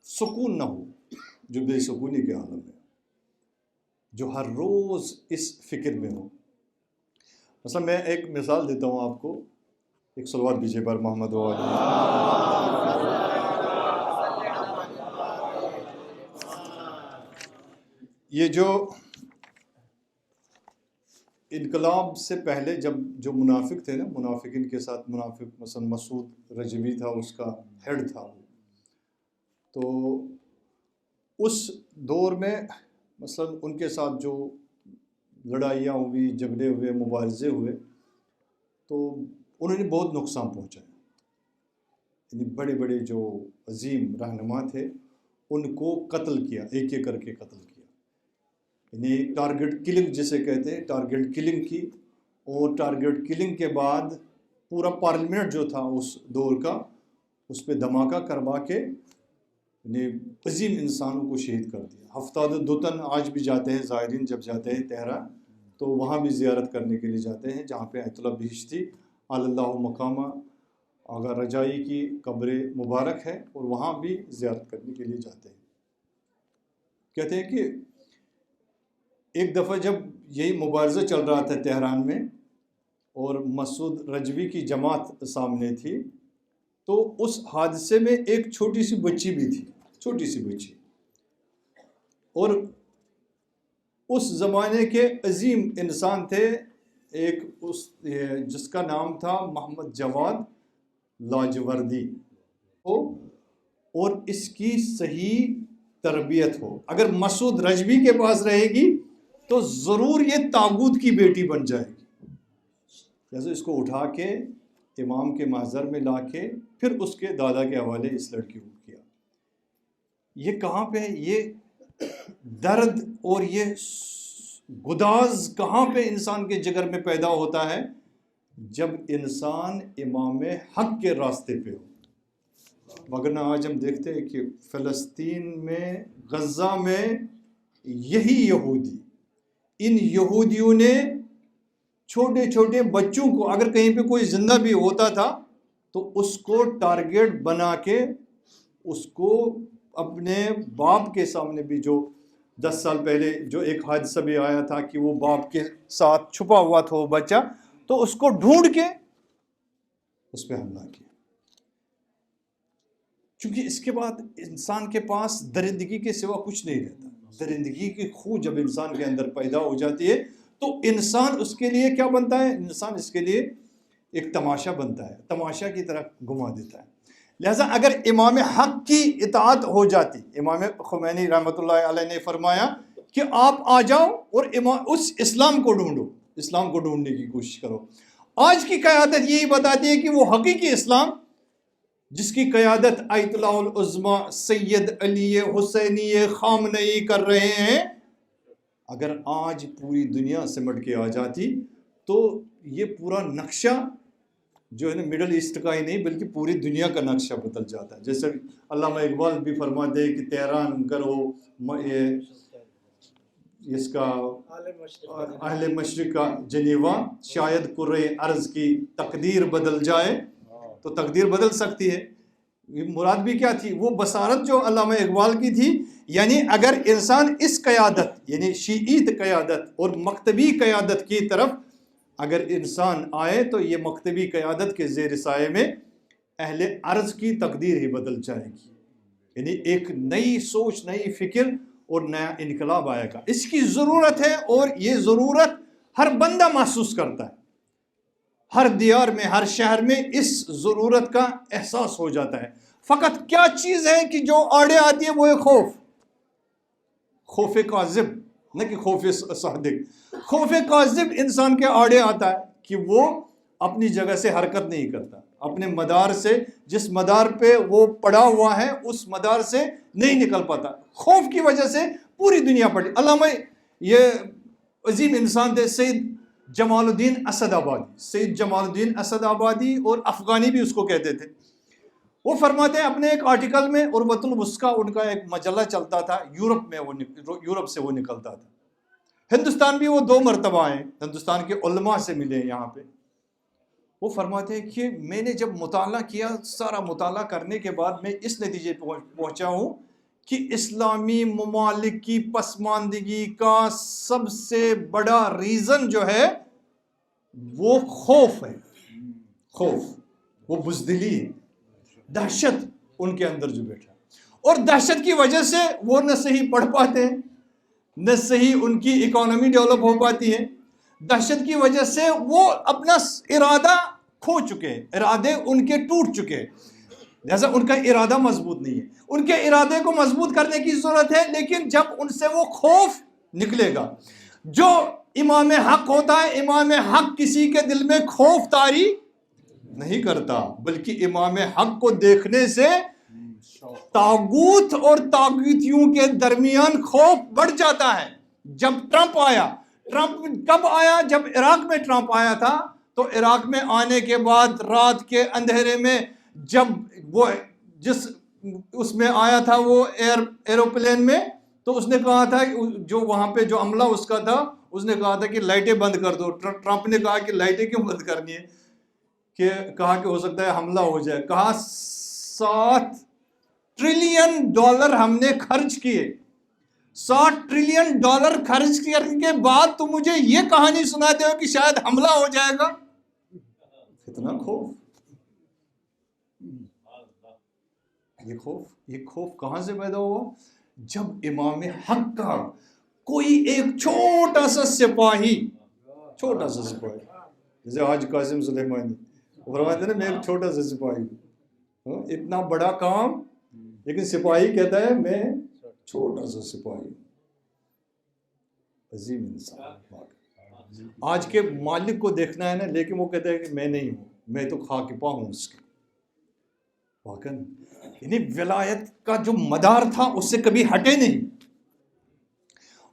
سکون نہ ہو, جو بے سکونی کے عالم ہے, جو ہر روز اس فکر میں ہو. مثلا میں ایک مثال دیتا ہوں آپ کو, ایک صلوات بھیجیے بار محمد یہ جو انقلاب سے پہلے جب جو منافق تھے نا, منافقین کے ساتھ منافق, مثلا مسعود رجوی تھا, اس کا ہیڈ تھا وہ, تو اس دور میں مثلا ان کے ساتھ جو لڑائیاں ہوئی, جھگڑے ہوئے, مبارزے ہوئے, تو انہوں نے بہت نقصان پہنچایا. یعنی بڑے بڑے جو عظیم رہنما تھے ان کو قتل کیا, ایک ایک کر کے قتل کیا. یعنی ٹارگٹ کلنگ جسے کہتے ہیں, ٹارگٹ کلنگ کی. اور ٹارگٹ کلنگ کے بعد پورا پارلیمنٹ جو تھا اس دور کا, اس پہ دھماکہ کروا کے یعنی عظیم انسانوں کو شہید کر دیا. ہفتاد دتن آج بھی جاتے ہیں زائرین, جب جاتے ہیں تہران تو وہاں بھی زیارت کرنے کے لیے جاتے ہیں, جہاں پہ ایت اللہ بہشتی اللہ مقامہ آغا رجائی کی قبر مبارک ہے, اور وہاں بھی زیارت کرنے کے لیے جاتے ہیں. کہتے ہیں کہ ایک دفعہ جب یہی مبارزہ چل رہا تھا تہران میں اور مسعود رجوی کی جماعت سامنے تھی, تو اس حادثے میں ایک چھوٹی سی بچی بھی تھی, چھوٹی سی بچی. اور اس زمانے کے عظیم انسان تھے ایک, جس کا نام تھا محمد جواد لاجوردی ہو, اور اس کی صحیح تربیت ہو. اگر مسعود رجوی کے پاس رہے گی تو ضرور یہ طاغوت کی بیٹی بن جائے گی. جیسے اس کو اٹھا کے امام کے محضر میں لا کے پھر اس کے دادا کے حوالے اس لڑکی کو کیا. یہ کہاں پہ یہ درد اور یہ گداز کہاں پہ انسان کے جگر میں پیدا ہوتا ہے, جب انسان امام حق کے راستے پہ ہو. مگر آج ہم دیکھتے ہیں کہ فلسطین میں, غزہ میں یہی یہودی, ان یہودیوں نے چھوٹے چھوٹے بچوں کو, اگر کہیں پہ کوئی زندہ بھی ہوتا تھا تو اس کو ٹارگیٹ بنا کے اس کو اپنے باپ کے سامنے بھی, جو 10 سال پہلے جو ایک حادثہ بھی آیا تھا کہ وہ باپ کے ساتھ چھپا ہوا تھا وہ بچہ, تو اس کو ڈھونڈ کے اس پہ حملہ کیا. چونکہ اس کے بعد انسان کے پاس درندگی کے سوا کچھ نہیں رہتا. درندگی کی خو جب انسان کے اندر پیدا ہو جاتی ہے تو انسان اس کے لیے کیا بنتا ہے؟ انسان اس کے لیے ایک تماشا بنتا ہے، تماشا کی طرح گھما دیتا ہے۔ لہٰذا اگر امام حق کی اطاعت ہو جاتی، امام خمینی رحمۃ اللہ علیہ نے فرمایا کہ آپ آ جاؤ اور اس اسلام کو ڈھونڈو، اسلام کو ڈھونڈنے کی کوشش کرو۔ آج کی قیادت یہی بتاتی ہے کہ وہ حقیقی اسلام جس کی قیادت آیت اللہ العظمیٰ سید علی حسینی خامنئی کر رہے ہیں، اگر آج پوری دنیا سمٹ کے آ جاتی تو یہ پورا نقشہ جو ہے نا مڈل ایسٹ کا ہی نہیں بلکہ پوری دنیا کا نقشہ بدل جاتا ہے۔ جیسے علامہ اقبال بھی فرماتے ہیں کہ تہران کرو اس کا اہل مشرق کا جنیوا، شاید کرۂ ارض کی تقدیر بدل جائے، تو تقدیر بدل سکتی ہے۔ مراد بھی کیا تھی؟ وہ بصارت جو علامہ اقبال کی تھی، یعنی اگر انسان اس قیادت یعنی شیعیت قیادت اور مکتبی قیادت کی طرف اگر انسان آئے تو یہ مکتبی قیادت کے زیر سائے میں اہل ارض کی تقدیر ہی بدل جائے گی، یعنی ایک نئی سوچ، نئی فکر اور نیا انقلاب آئے گا۔ اس کی ضرورت ہے اور یہ ضرورت ہر بندہ محسوس کرتا ہے، ہر دیار میں، ہر شہر میں اس ضرورت کا احساس ہو جاتا ہے۔ فقط کیا چیز ہے کہ جو آڑے آتی ہے وہ ہے خوف کاذب، نہ کہ خوف صادق۔ خوف کاذب انسان کے آڑے آتا ہے کہ وہ اپنی جگہ سے حرکت نہیں کرتا، اپنے مدار سے، جس مدار پہ وہ پڑا ہوا ہے اس مدار سے نہیں نکل پاتا۔ خوف کی وجہ سے پوری دنیا پڑی۔ علامہ یہ عظیم انسان تھے سید جمال الدین اسد آبادی، سید جمال الدین اسد آبادی اور افغانی بھی اس کو کہتے تھے۔ وہ فرماتے ہیں اپنے ایک آرٹیکل میں، عروۃ الوثقیٰ ان کا ایک مجلہ چلتا تھا، یورپ سے وہ نکلتا تھا، ہندوستان بھی وہ 2 مرتبہ آئے، ہندوستان کے علماء سے ملے یہاں پہ۔ وہ فرماتے ہیں کہ میں نے جب مطالعہ کیا، سارا مطالعہ کرنے کے بعد میں اس نتیجے پہنچا ہوں کہ اسلامی ممالک کی پسماندگی کا سب سے بڑا ریزن جو ہے وہ خوف ہے، خوف، وہ بزدلی ہے، دہشت ان کے اندر جو بیٹھا، اور دہشت کی وجہ سے وہ نہ صحیح پڑھ پاتے ہیں، نہ صحیح ان کی اکانومی ڈیولپ ہو پاتی ہے۔ دہشت کی وجہ سے وہ اپنا ارادہ کھو چکے ہیں، ارادے ان کے ٹوٹ چکے ہیں، لہذا ان کا ارادہ مضبوط نہیں ہے۔ ان کے ارادے کو مضبوط کرنے کی ضرورت ہے، لیکن جب ان سے وہ خوف نکلے گا، جو امام حق ہوتا ہے، امام حق کسی کے دل میں خوف طاری نہیں کرتا، بلکہ امام حق کو دیکھنے سے طاغوت اور طاغوتیوں کے درمیان خوف بڑھ جاتا ہے۔ جب ٹرمپ آیا، ٹرمپ کب آیا؟ جب عراق میں ٹرمپ آیا تھا، تو عراق میں آنے کے بعد رات کے اندھیرے میں جب وہ جس اس میں آیا تھا وہ ایروپلین میں، تو اس نے کہا تھا جو وہاں پہ جو عملہ اس کا تھا، اس نے کہا تھا کہ لائٹیں بند کر دو۔ ٹرمپ نے کہا کہ لائٹیں کیوں بند کرنی ہے؟ کہ کہا کہ ہو سکتا ہے حملہ ہو جائے۔ کہا 7 ٹریلین ڈالر ہم نے خرچ کیے، 7 ٹریلین ڈالر خرچ کرنے کے بعد تم مجھے یہ کہانی سناتے ہو کہ شاید حملہ ہو جائے گا۔ کتنا خوف! یہ خوف کہاں سے پیدا ہوا؟ جب امام حق کا کوئی ایک چھوٹا سا سپاہی، جیسے آج قاسم سلیمانی فرماتے ہیں نا میں ایک چھوٹا سا سپاہی ہوں، اتنا بڑا کام، لیکن سپاہی کہتا ہے میں چھوٹا سا سپاہی۔ عظیم انسان۔ آج کے مالک کو دیکھنا ہے نا، لیکن وہ کہتا ہے کہ میں نہیں ہوں، میں تو خاکپا ہوں اس کے۔ واقعاً یعنی ولایت کا جو مدار تھا اس سے کبھی ہٹے نہیں۔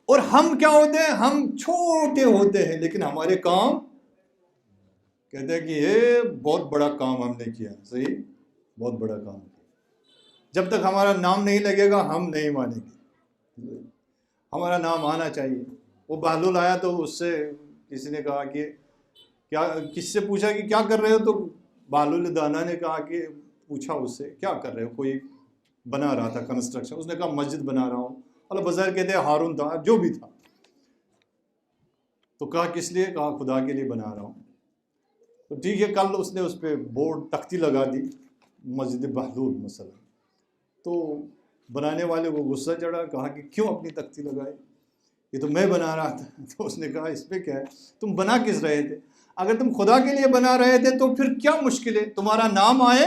اور ہم کیا ہوتے ہیں؟ ہم چھوٹے ہوتے ہیں، لیکن ہمارے کام کہتے ہیں کہ یہ بہت بڑا کام ہم نے کیا، صحیح، بہت بڑا کام۔ جب تک ہمارا نام نہیں لگے گا ہم نہیں مانیں گے، ہمارا نام آنا چاہیے۔ وہ بہلول آیا تو اس سے کسی نے کہا کہ کیا، کس سے پوچھا کہ کیا کر رہے ہو؟ تو بہلول دانا نے کہا کہ پوچھا اس سے کیا کر رہے ہو؟ کوئی بنا رہا تھا کنسٹرکشن، اس نے کہا مسجد بنا رہا ہوں۔ اللہ بظاہر کہتے ہیں ہارون تھا، جو بھی تھا، تو کہا کس لیے؟ کہا خدا کے لیے بنا رہا ہوں۔ تو ٹھیک ہے، کل اس نے اس پہ بورڈ تختی لگا دی، مسجد بہلول مثلا، تو بنانے والے کو غصہ چڑھا، کہا کہ کیوں اپنی تختی لگائی؟ یہ تو میں بنا رہا تھا. تو اس نے کہا اس پہ کیا ہے, تم بنا کس رہے تھے؟ اگر تم خدا کے لیے بنا رہے تھے تو پھر کیا مشکل ہے, تمہارا نام آئے,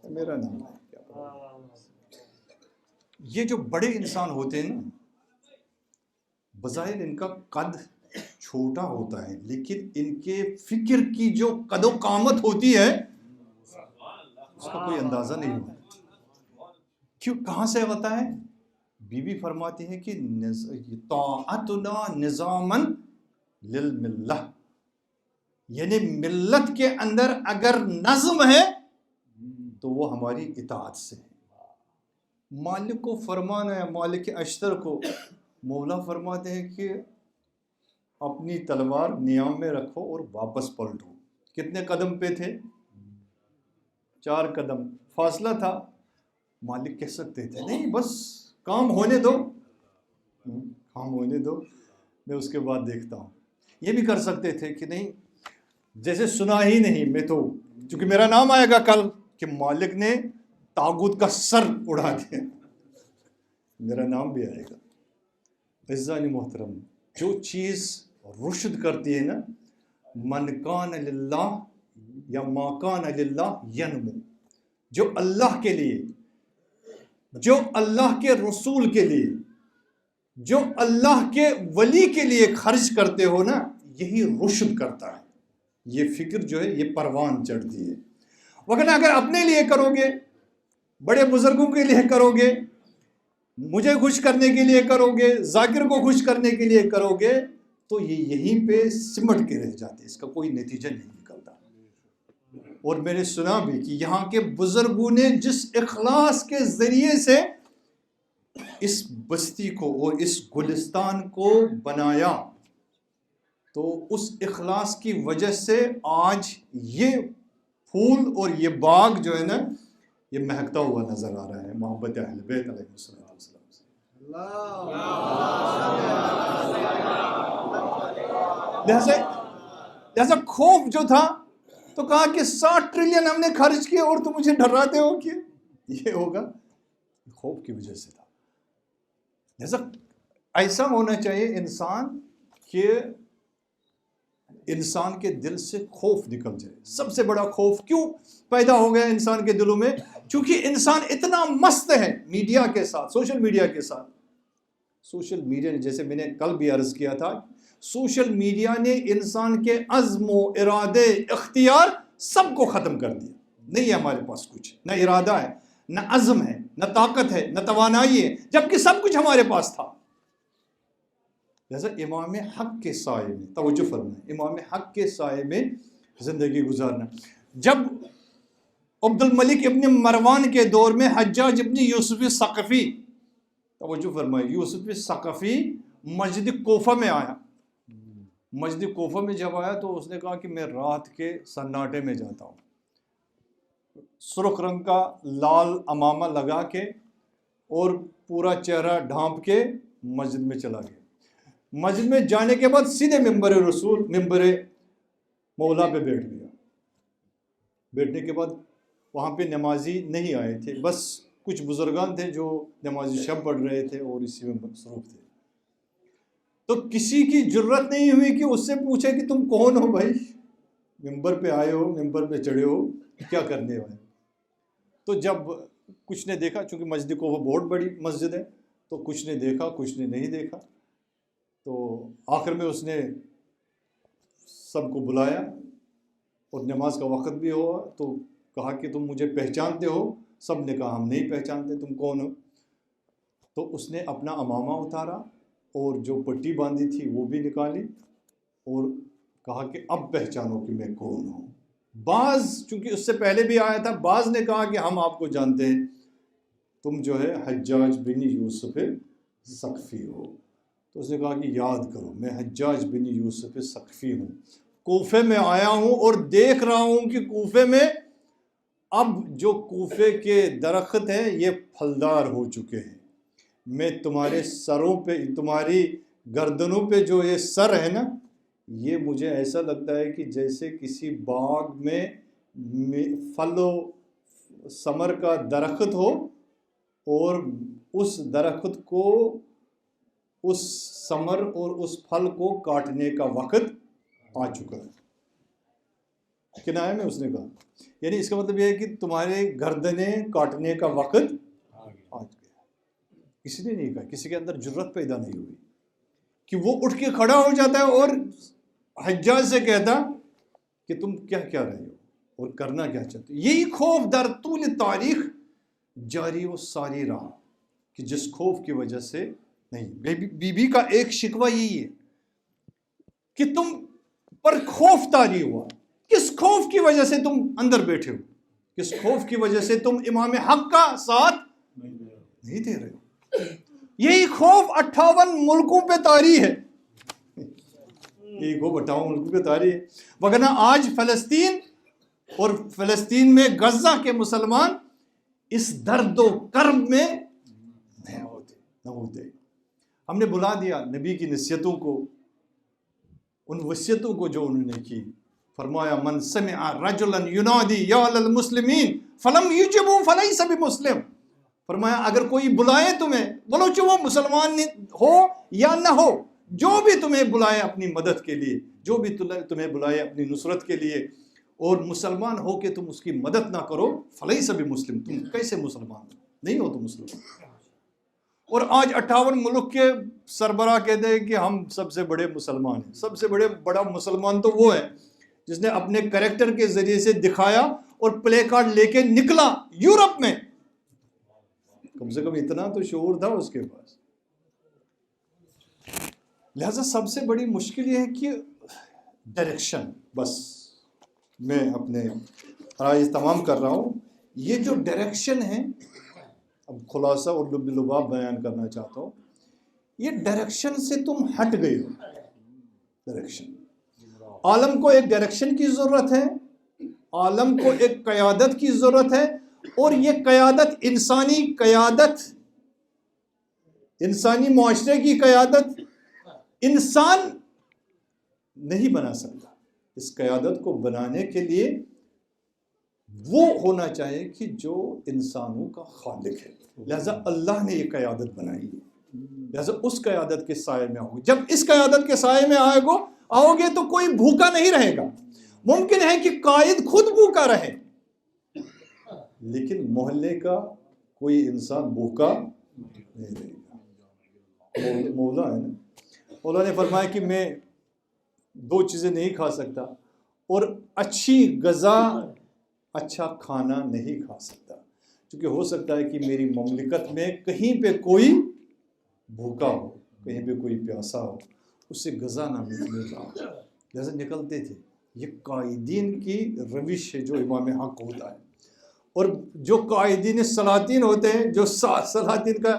میرا نام آئے. یہ جو بڑے انسان ہوتے ہیں نا, بظاہر ان کا قد چھوٹا ہوتا ہے, لیکن ان کے فکر کی جو قد و قامت ہوتی ہے اس کا کوئی اندازہ نہیں ہوتا. کیوں, کہاں سے ہوتا ہے؟ بی بی فرماتی ہے کہ طاعتنا نظاما للملہ, یعنی ملت کے اندر اگر نظم ہے تو وہ ہماری اطاعت سے ہے. مالک کو فرمانا ہے, مالک اشتر کو مولا فرماتے ہیں کہ اپنی تلوار نیام میں رکھو اور واپس پلٹو. کتنے قدم پہ تھے؟ 4 قدم فاصلہ تھا. مالک کہہ سکتے تھے نہیں بس کام ہونے دو, کام ہونے دو, میں اس کے بعد دیکھتا ہوں. یہ بھی کر سکتے تھے کہ نہیں جیسے سنا ہی نہیں, میں تو چونکہ میرا نام آئے گا کل کہ مالک نے طاغوت کا سر اڑا دیا, میرا نام بھی آئے گا. عزیزان محترم, جو چیز رشد کرتی ہے نا, من کان للہ یا ما کان للہ ینمو, جو اللہ کے لیے, جو اللہ کے رسول کے لیے, جو اللہ کے ولی کے لیے خرچ کرتے ہو نا, یہی رشد کرتا ہے. یہ فکر جو ہے یہ پروان چڑھتی ہے. وگرنہ اگر اپنے لیے کرو گے, بڑے بزرگوں کے لیے کرو گے, مجھے خوش کرنے کے لیے کرو گے, ذاکر کو خوش کرنے کے لیے کرو گے, تو یہ یہیں پہ سمٹ کے رہ جاتے, اس کا کوئی نتیجہ نہیں نکلتا. اور میں نے سنا بھی کہ یہاں کے بزرگوں نے جس اخلاص کے ذریعے سے اس بستی کو اور اس گلستان کو بنایا, تو اس اخلاص کی وجہ سے آج یہ پھول اور یہ باغ جو ہے نا یہ مہکتا ہوا نظر آ رہا ہے محبت اہل بیت علیہ السلام سے. لہذا خوف جو تھا تو کہا کہ 60 ٹریلین ہم نے خرچ کیے اور تم مجھے ڈراتے ہو کہ یہ ہوگا, خوف کی وجہ سے تھا. لہذا ایسا ہونا چاہیے انسان کہ انسان کے دل سے خوف نکل جائے. سب سے بڑا خوف کیوں پیدا ہو گیا انسان کے دلوں میں؟ چونکہ انسان اتنا مست ہے میڈیا کے ساتھ, سوشل میڈیا کے ساتھ. سوشل میڈیا نے, جیسے میں نے کل بھی عرض کیا تھا, سوشل میڈیا نے انسان کے عزم و ارادے اختیار سب کو ختم کر دیا. نہیں ہے ہمارے پاس کچھ, نہ ارادہ ہے, نہ عزم ہے, نہ طاقت ہے, نہ توانائی ہے, جبکہ سب کچھ ہمارے پاس تھا. لہذا امام حق کے سائے میں, توجہ فرمائیں, امام حق کے سائے میں زندگی گزارنا. جب عبد الملک ابن مروان کے دور میں حجاج ابن یوسف ثقفی, توجہ فرمائیں, یوسف ثقفی مسجد کوفہ میں آیا. مسجد کوفہ میں جب آیا تو اس نے کہا کہ میں رات کے سناٹے میں جاتا ہوں, سرخ رنگ کا لال امامہ لگا کے اور پورا چہرہ ڈھانپ کے مسجد میں چلا گیا. مسجد میں جانے کے بعد سیدھے ممبر رسول, ممبر مولا پہ بیٹھ گیا. بیٹھنے کے بعد وہاں پہ نمازی نہیں آئے تھے, بس کچھ بزرگان تھے جو نمازی شب پڑھ رہے تھے اور اسی میں مصروف تھے. تو کسی کی جرت نہیں ہوئی کہ اس سے پوچھے کہ تم کون ہو بھائی, ممبر پہ آئے ہو, ممبر پہ چڑھے ہو, کیا کرنے والے؟ تو جب کچھ نے دیکھا, چونکہ مسجد کو وہ بہت بڑی مسجد ہے, تو کچھ نے دیکھا کچھ نے نہیں دیکھا. تو آخر میں اس نے سب کو بلایا اور نماز کا وقت بھی ہوا, تو کہا کہ تم مجھے پہچانتے ہو؟ سب نے کہا ہم نہیں پہچانتے, تم کون ہو؟ تو اس نے اپنا امامہ اتارا اور جو پٹی باندھی تھی وہ بھی نکالی اور کہا کہ اب پہچانو کہ میں کون ہوں. بعض, چونکہ اس سے پہلے بھی آیا تھا, بعض نے کہا کہ ہم آپ کو جانتے ہیں, تم جو ہے حجاج بن یوسف ثقفی ہو. تو اس نے کہا کہ یاد کرو میں حجاج بن یوسف ثقفی ہوں, کوفے میں آیا ہوں اور دیکھ رہا ہوں کہ کوفے میں اب جو کوفے کے درخت ہیں یہ پھلدار ہو چکے ہیں. میں تمہارے سروں پہ, تمہاری گردنوں پہ جو یہ سر ہے نا, یہ مجھے ایسا لگتا ہے کہ جیسے کسی باغ میں پھل و ثمر کا درخت ہو اور اس درخت کو اس ثمر اور اس پھل کو کاٹنے کا وقت آ چکا ہے۔ کنایہ میں اس نے کہا، یعنی اس کا مطلب یہ ہے کہ تمہارے گردنیں کاٹنے کا وقت آ گیا۔ کسی نے نہیں کہا، کسی کے اندر جرت پیدا نہیں ہوئی کہ وہ اٹھ کے کھڑا ہو جاتا ہے اور حجاج سے کہتا کہ تم کیا کیا رہے ہو اور کرنا کیا چاہتے ہو۔ یہی خوف در طول تاریخ جاری و ساری رہا، کہ جس خوف کی وجہ سے نہیں، بی بی کا ایک شکوہ یہی ہے کہ تم پر خوف طاری ہوا۔ کس خوف کی وجہ سے تم اندر بیٹھے ہو؟ کس خوف کی وجہ سے تم امام حق کا ساتھ نہیں دے رہے ہو؟ یہی خوف 58 ملکوں پہ طاری ہے، یہی خوف 58 ملکوں پہ طاری ہے۔ وگرنہ آج فلسطین اور فلسطین میں غزہ کے مسلمان اس درد و کرب میں نہ ہوتے۔ ہم نے بلا دیا نبی کی نصیحتوں کو، ان وصیتوں کو جو انہوں نے کی۔ فرمایا من سمع رجلا ینادی یا للمسلمین فلم یجبوا فلیس بمسلم۔ فرمایا اگر کوئی بلائے تمہیں، بولو چاہے وہ مسلمان ہو یا نہ ہو، جو بھی تمہیں بلائے اپنی مدد کے لیے، جو بھی تمہیں بلائے اپنی نصرت کے لیے، اور مسلمان ہو کہ تم اس کی مدد نہ کرو، فلیس بمسلم، تم کیسے مسلمان نہیں ہو؟ تم مسلمان۔ اور آج 58 ملک کے سربراہ کہتے ہیں کہ ہم سب سے بڑے مسلمان ہیں۔ سب سے بڑا مسلمان تو وہ ہے جس نے اپنے کریکٹر کے ذریعے سے دکھایا اور پلے کارڈ لے کے نکلا یورپ میں۔ کم سے کم اتنا تو شعور تھا اس کے پاس۔ لہذا سب سے بڑی مشکل یہ ہے کہ ڈائریکشن۔ بس میں اپنے رائے تمام کر رہا ہوں۔ یہ جو ڈائریکشن ہے، اب خلاصہ اور لب لباب بیان کرنا چاہتا ہوں، یہ ڈائریکشن سے تم ہٹ گئے ہو۔ ڈائریکشن، عالم کو ایک ڈائریکشن کی ضرورت ہے، عالم کو ایک قیادت کی ضرورت ہے، اور یہ قیادت انسانی معاشرے کی قیادت انسان نہیں بنا سکتا۔ اس قیادت کو بنانے کے لیے وہ ہونا چاہیے کہ جو انسانوں کا خالق ہے۔ لہذا اللہ نے یہ قیادت بنائی ہے، لہذا اس قیادت کے سائے میں آؤ۔ جب اس قیادت کے سائے میں آؤ گے تو کوئی بھوکا نہیں رہے گا۔ ممکن ہے کہ قائد خود بھوکا رہے، لیکن محلے کا کوئی انسان بھوکا نہیں رہے گا۔ مولا ہے نا، مولا نے فرمایا کہ میں 2 چیزیں نہیں کھا سکتا، اور اچھی غذا، اچھا کھانا نہیں کھا سکتا، کیونکہ ہو سکتا ہے کہ میری مملکت میں کہیں پہ کوئی بھوکا ہو، کہیں پہ کوئی پیاسا ہو، اس سے غذا نہ مل رہا ہو، لہذا نکلتے تھے۔ یہ قائدین کی روش ہے جو امام حق ہوتا ہے۔ اور جو قائدین سلاطین ہوتے ہیں، جو سلاطین کا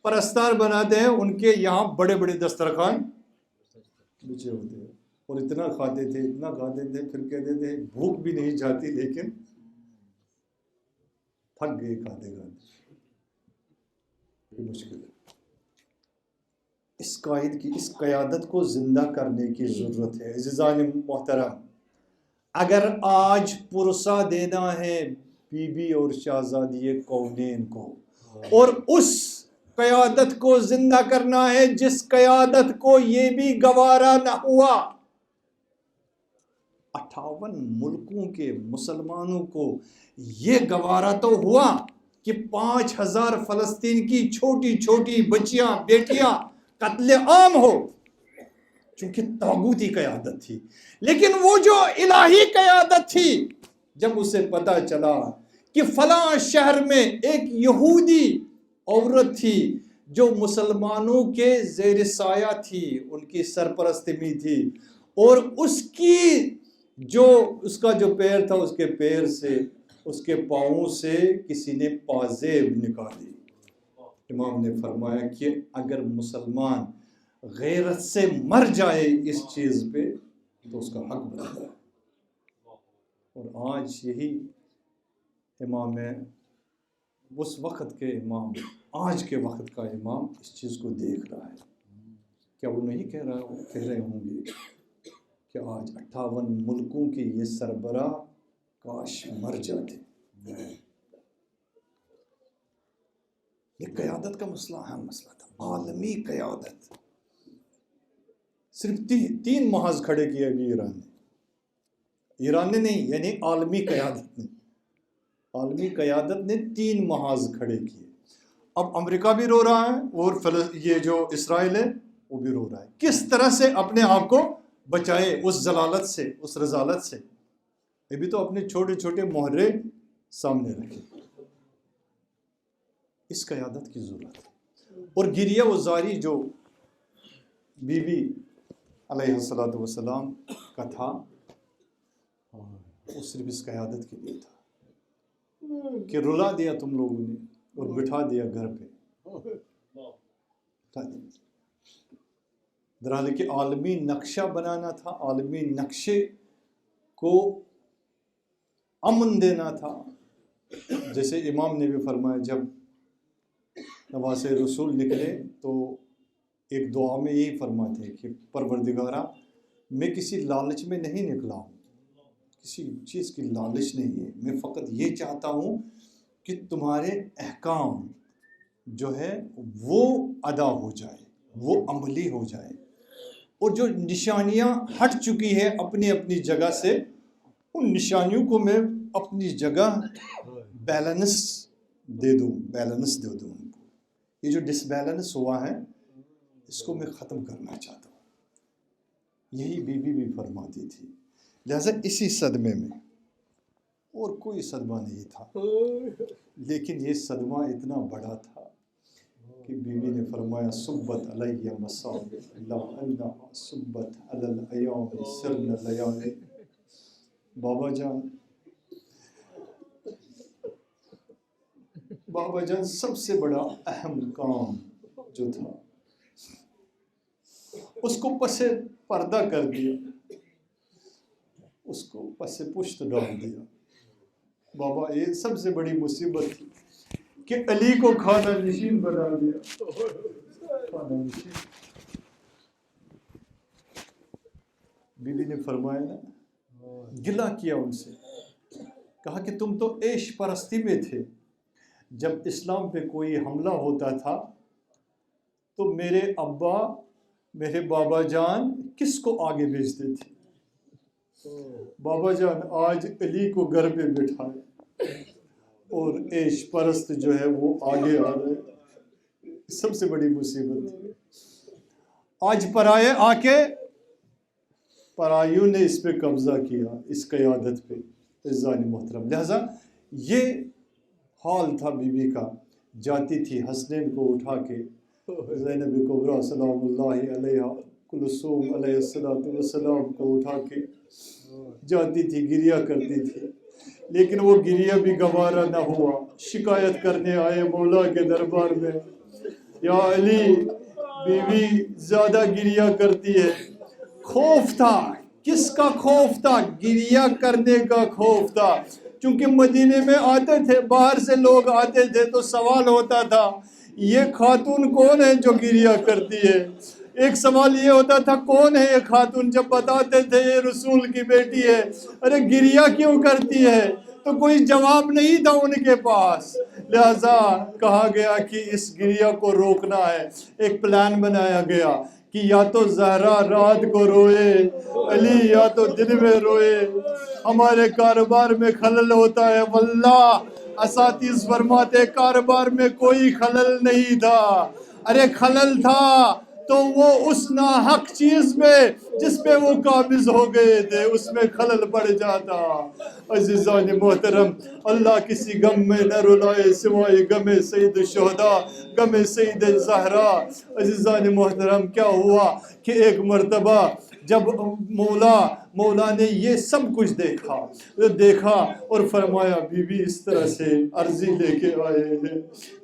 پرستار بناتے ہیں، ان کے یہاں بڑے بڑے دسترخوان بچے ہوتے ہیں، اور اتنا کھاتے تھے، پھر کہتے تھے بھوک بھی نہیں جاتی، لیکن تھک گئے کھاتے کھاتے۔ یہ مشکل ہے۔ اس قائد کی، اس قیادت کو زندہ کرنے کی ضرورت ہے۔ عزیزان محترم، اگر آج پرسہ دینا ہے بی بی اور شہزادی کونین کو، اور اس قیادت کو زندہ کرنا ہے جس قیادت کو یہ بھی گوارا نہ ہوا، 58 ملکوں کے مسلمانوں کو یہ گوارا تو ہوا کہ 5000 فلسطین کی چھوٹی چھوٹی بچیاں بیٹیاں قتل عام ہو، چونکہ طاغوتی قیادت تھی۔ لیکن وہ جو الہی قیادت تھی، جب اسے پتہ چلا کہ فلاں شہر میں ایک یہودی عورت تھی جو مسلمانوں کے زیر سایہ تھی، ان کی سرپرستی میں تھی، اور اس کا جو پیر تھا، اس کے پیر سے، اس کے پاؤں سے کسی نے پازیب نکالی۔ امام نے فرمایا کہ اگر مسلمان غیرت سے مر جائے اس چیز پہ تو اس کا حق بنتا ہے۔ اور آج یہی امام ہے، اس وقت کے امام، آج کے وقت کا امام اس چیز کو دیکھ رہا ہے۔ کیا وہ نہیں کہہ رہے ہوں گے کہ آج 58 ملکوں کے یہ سربراہ کاش مر جاتے؟ یہ قیادت کا مسئلہ، اہم مسئلہ تھا، عالمی قیادت۔ صرف تین محاذ کھڑے کیے ابھی ایران نے نہیں، یعنی عالمی قیادت نے 3 محاذ کھڑے کیے. اب امریکہ بھی رو رہا ہے اور یہ جو اسرائیل ہے وہ بھی رو رہا ہے. کس طرح سے اپنے آپ کو بچائے اس ضلالت سے، اس رذالت سے. ابھی تو اپنے چھوٹے چھوٹے محرے سامنے رکھے. اس قیادت کی ضرورت ہے. اور گریہ و زاری جو بی بی علیہ السلام کا تھا وہ صرف اس قیادت کے لیے تھا کہ رلا دیا تم لوگوں نے اور بٹھا دیا گھر پہ. درحال کہ عالمی نقشہ بنانا تھا، عالمی نقشے کو امن دینا تھا. جیسے امام نے بھی فرمایا جب نواسے رسول نکلے تو ایک دعا میں یہی فرماتے ہیں کہ پروردگارہ میں کسی لالچ میں نہیں نکلا ہوں، کسی چیز کی لالچ نہیں ہے، میں فقط یہ چاہتا ہوں کہ تمہارے احکام جو ہے وہ ادا ہو جائے، وہ عملی ہو جائے. اور جو نشانیاں ہٹ چکی ہے اپنی اپنی جگہ سے، ان نشانیوں کو میں اپنی جگہ بیلنس دے دوں ان کو. یہ جو ڈس بیلنس ہوا ہے اس کو میں ختم کرنا چاہتا ہوں. یہی بی بی بھی فرماتی تھی. لہذا اسی صدمے میں، اور کوئی صدمہ نہیں تھا، لیکن یہ صدمہ اتنا بڑا تھا کہ بی بی نے فرمایا صبت علیہ مصاب لا انہا صبت علی الایام سرن لیالی. بابا جان سب سے بڑا اہم کام جو تھا اس کو پس پردہ کر دیا، اس کو پس پشت ڈال دیا. بابا یہ سب سے بڑی مصیبت تھی کہ علی کو کھانا نشین بنا دیا. کھانا نشین. بی بی نے فرمایا نا، گلہ کیا ان سے، کہا کہ تم تو عیش پرستی میں تھے. جب اسلام پہ کوئی حملہ ہوتا تھا تو میرے ابا، میرے بابا جان کس کو آگے بھیجتے تھے؟ بابا جان آج علی کو گھر پہ بٹھائے اور عیش پرست جو ہے وہ آگے آ رہے. سب سے بڑی مصیبت تھی. آج پرائے آ کے پرایوں نے اس پہ قبضہ کیا، اس قیادت پہ. عزیزان محترم، لہذا یہ حال تھا بی بی کا. جاتی تھی حسنین کو اٹھا کے، زینب کبریٰ سلام اللہ علیہ، کلثوم علیہ السلام کو اٹھا کے جاتی تھی، گریہ کرتی تھی. لیکن وہ گریہ بھی گوارا نہ ہوا. شکایت کرنے آئے مولا کے دربار میں، یا علی بی بی زیادہ گریہ کرتی ہے. خوف تھا. کس کا خوف تھا؟ گریہ کرنے کا خوف تھا. چونکہ مدینے میں آتے تھے، باہر سے لوگ آتے تھے تو سوال ہوتا تھا یہ خاتون کون ہے جو گریہ کرتی ہے. ایک سوال یہ ہوتا تھا کون ہے یہ خاتون؟ جب بتاتے تھے یہ رسول کی بیٹی ہے. ارے گریہ کیوں کرتی ہے؟ تو کوئی جواب نہیں تھا ان کے پاس. لہذا کہا گیا کہ اس گریہ کو روکنا ہے. ایک پلان بنایا گیا کہ یا تو زہرا رات کو روئے، علی یا تو دن میں روئے. ہمارے کاروبار میں خلل ہوتا ہے. واللہ اساتذ فرماتے کاروبار میں کوئی خلل نہیں تھا. ارے خلل تھا تو وہ اس ناحق چیز میں جس پہ وہ قابض ہو گئے تھے اس میں خلل پڑ جاتا. عزیزان محترم، اللہ کسی غم میں نہ رلائے سوائے غم سید الشہداء، غم سید زہرا. عزیزان محترم، کیا ہوا کہ ایک مرتبہ جب مولا نے یہ سب کچھ دیکھا اور فرمایا بی بی اس طرح سے عرضی لے کے آئے ہیں،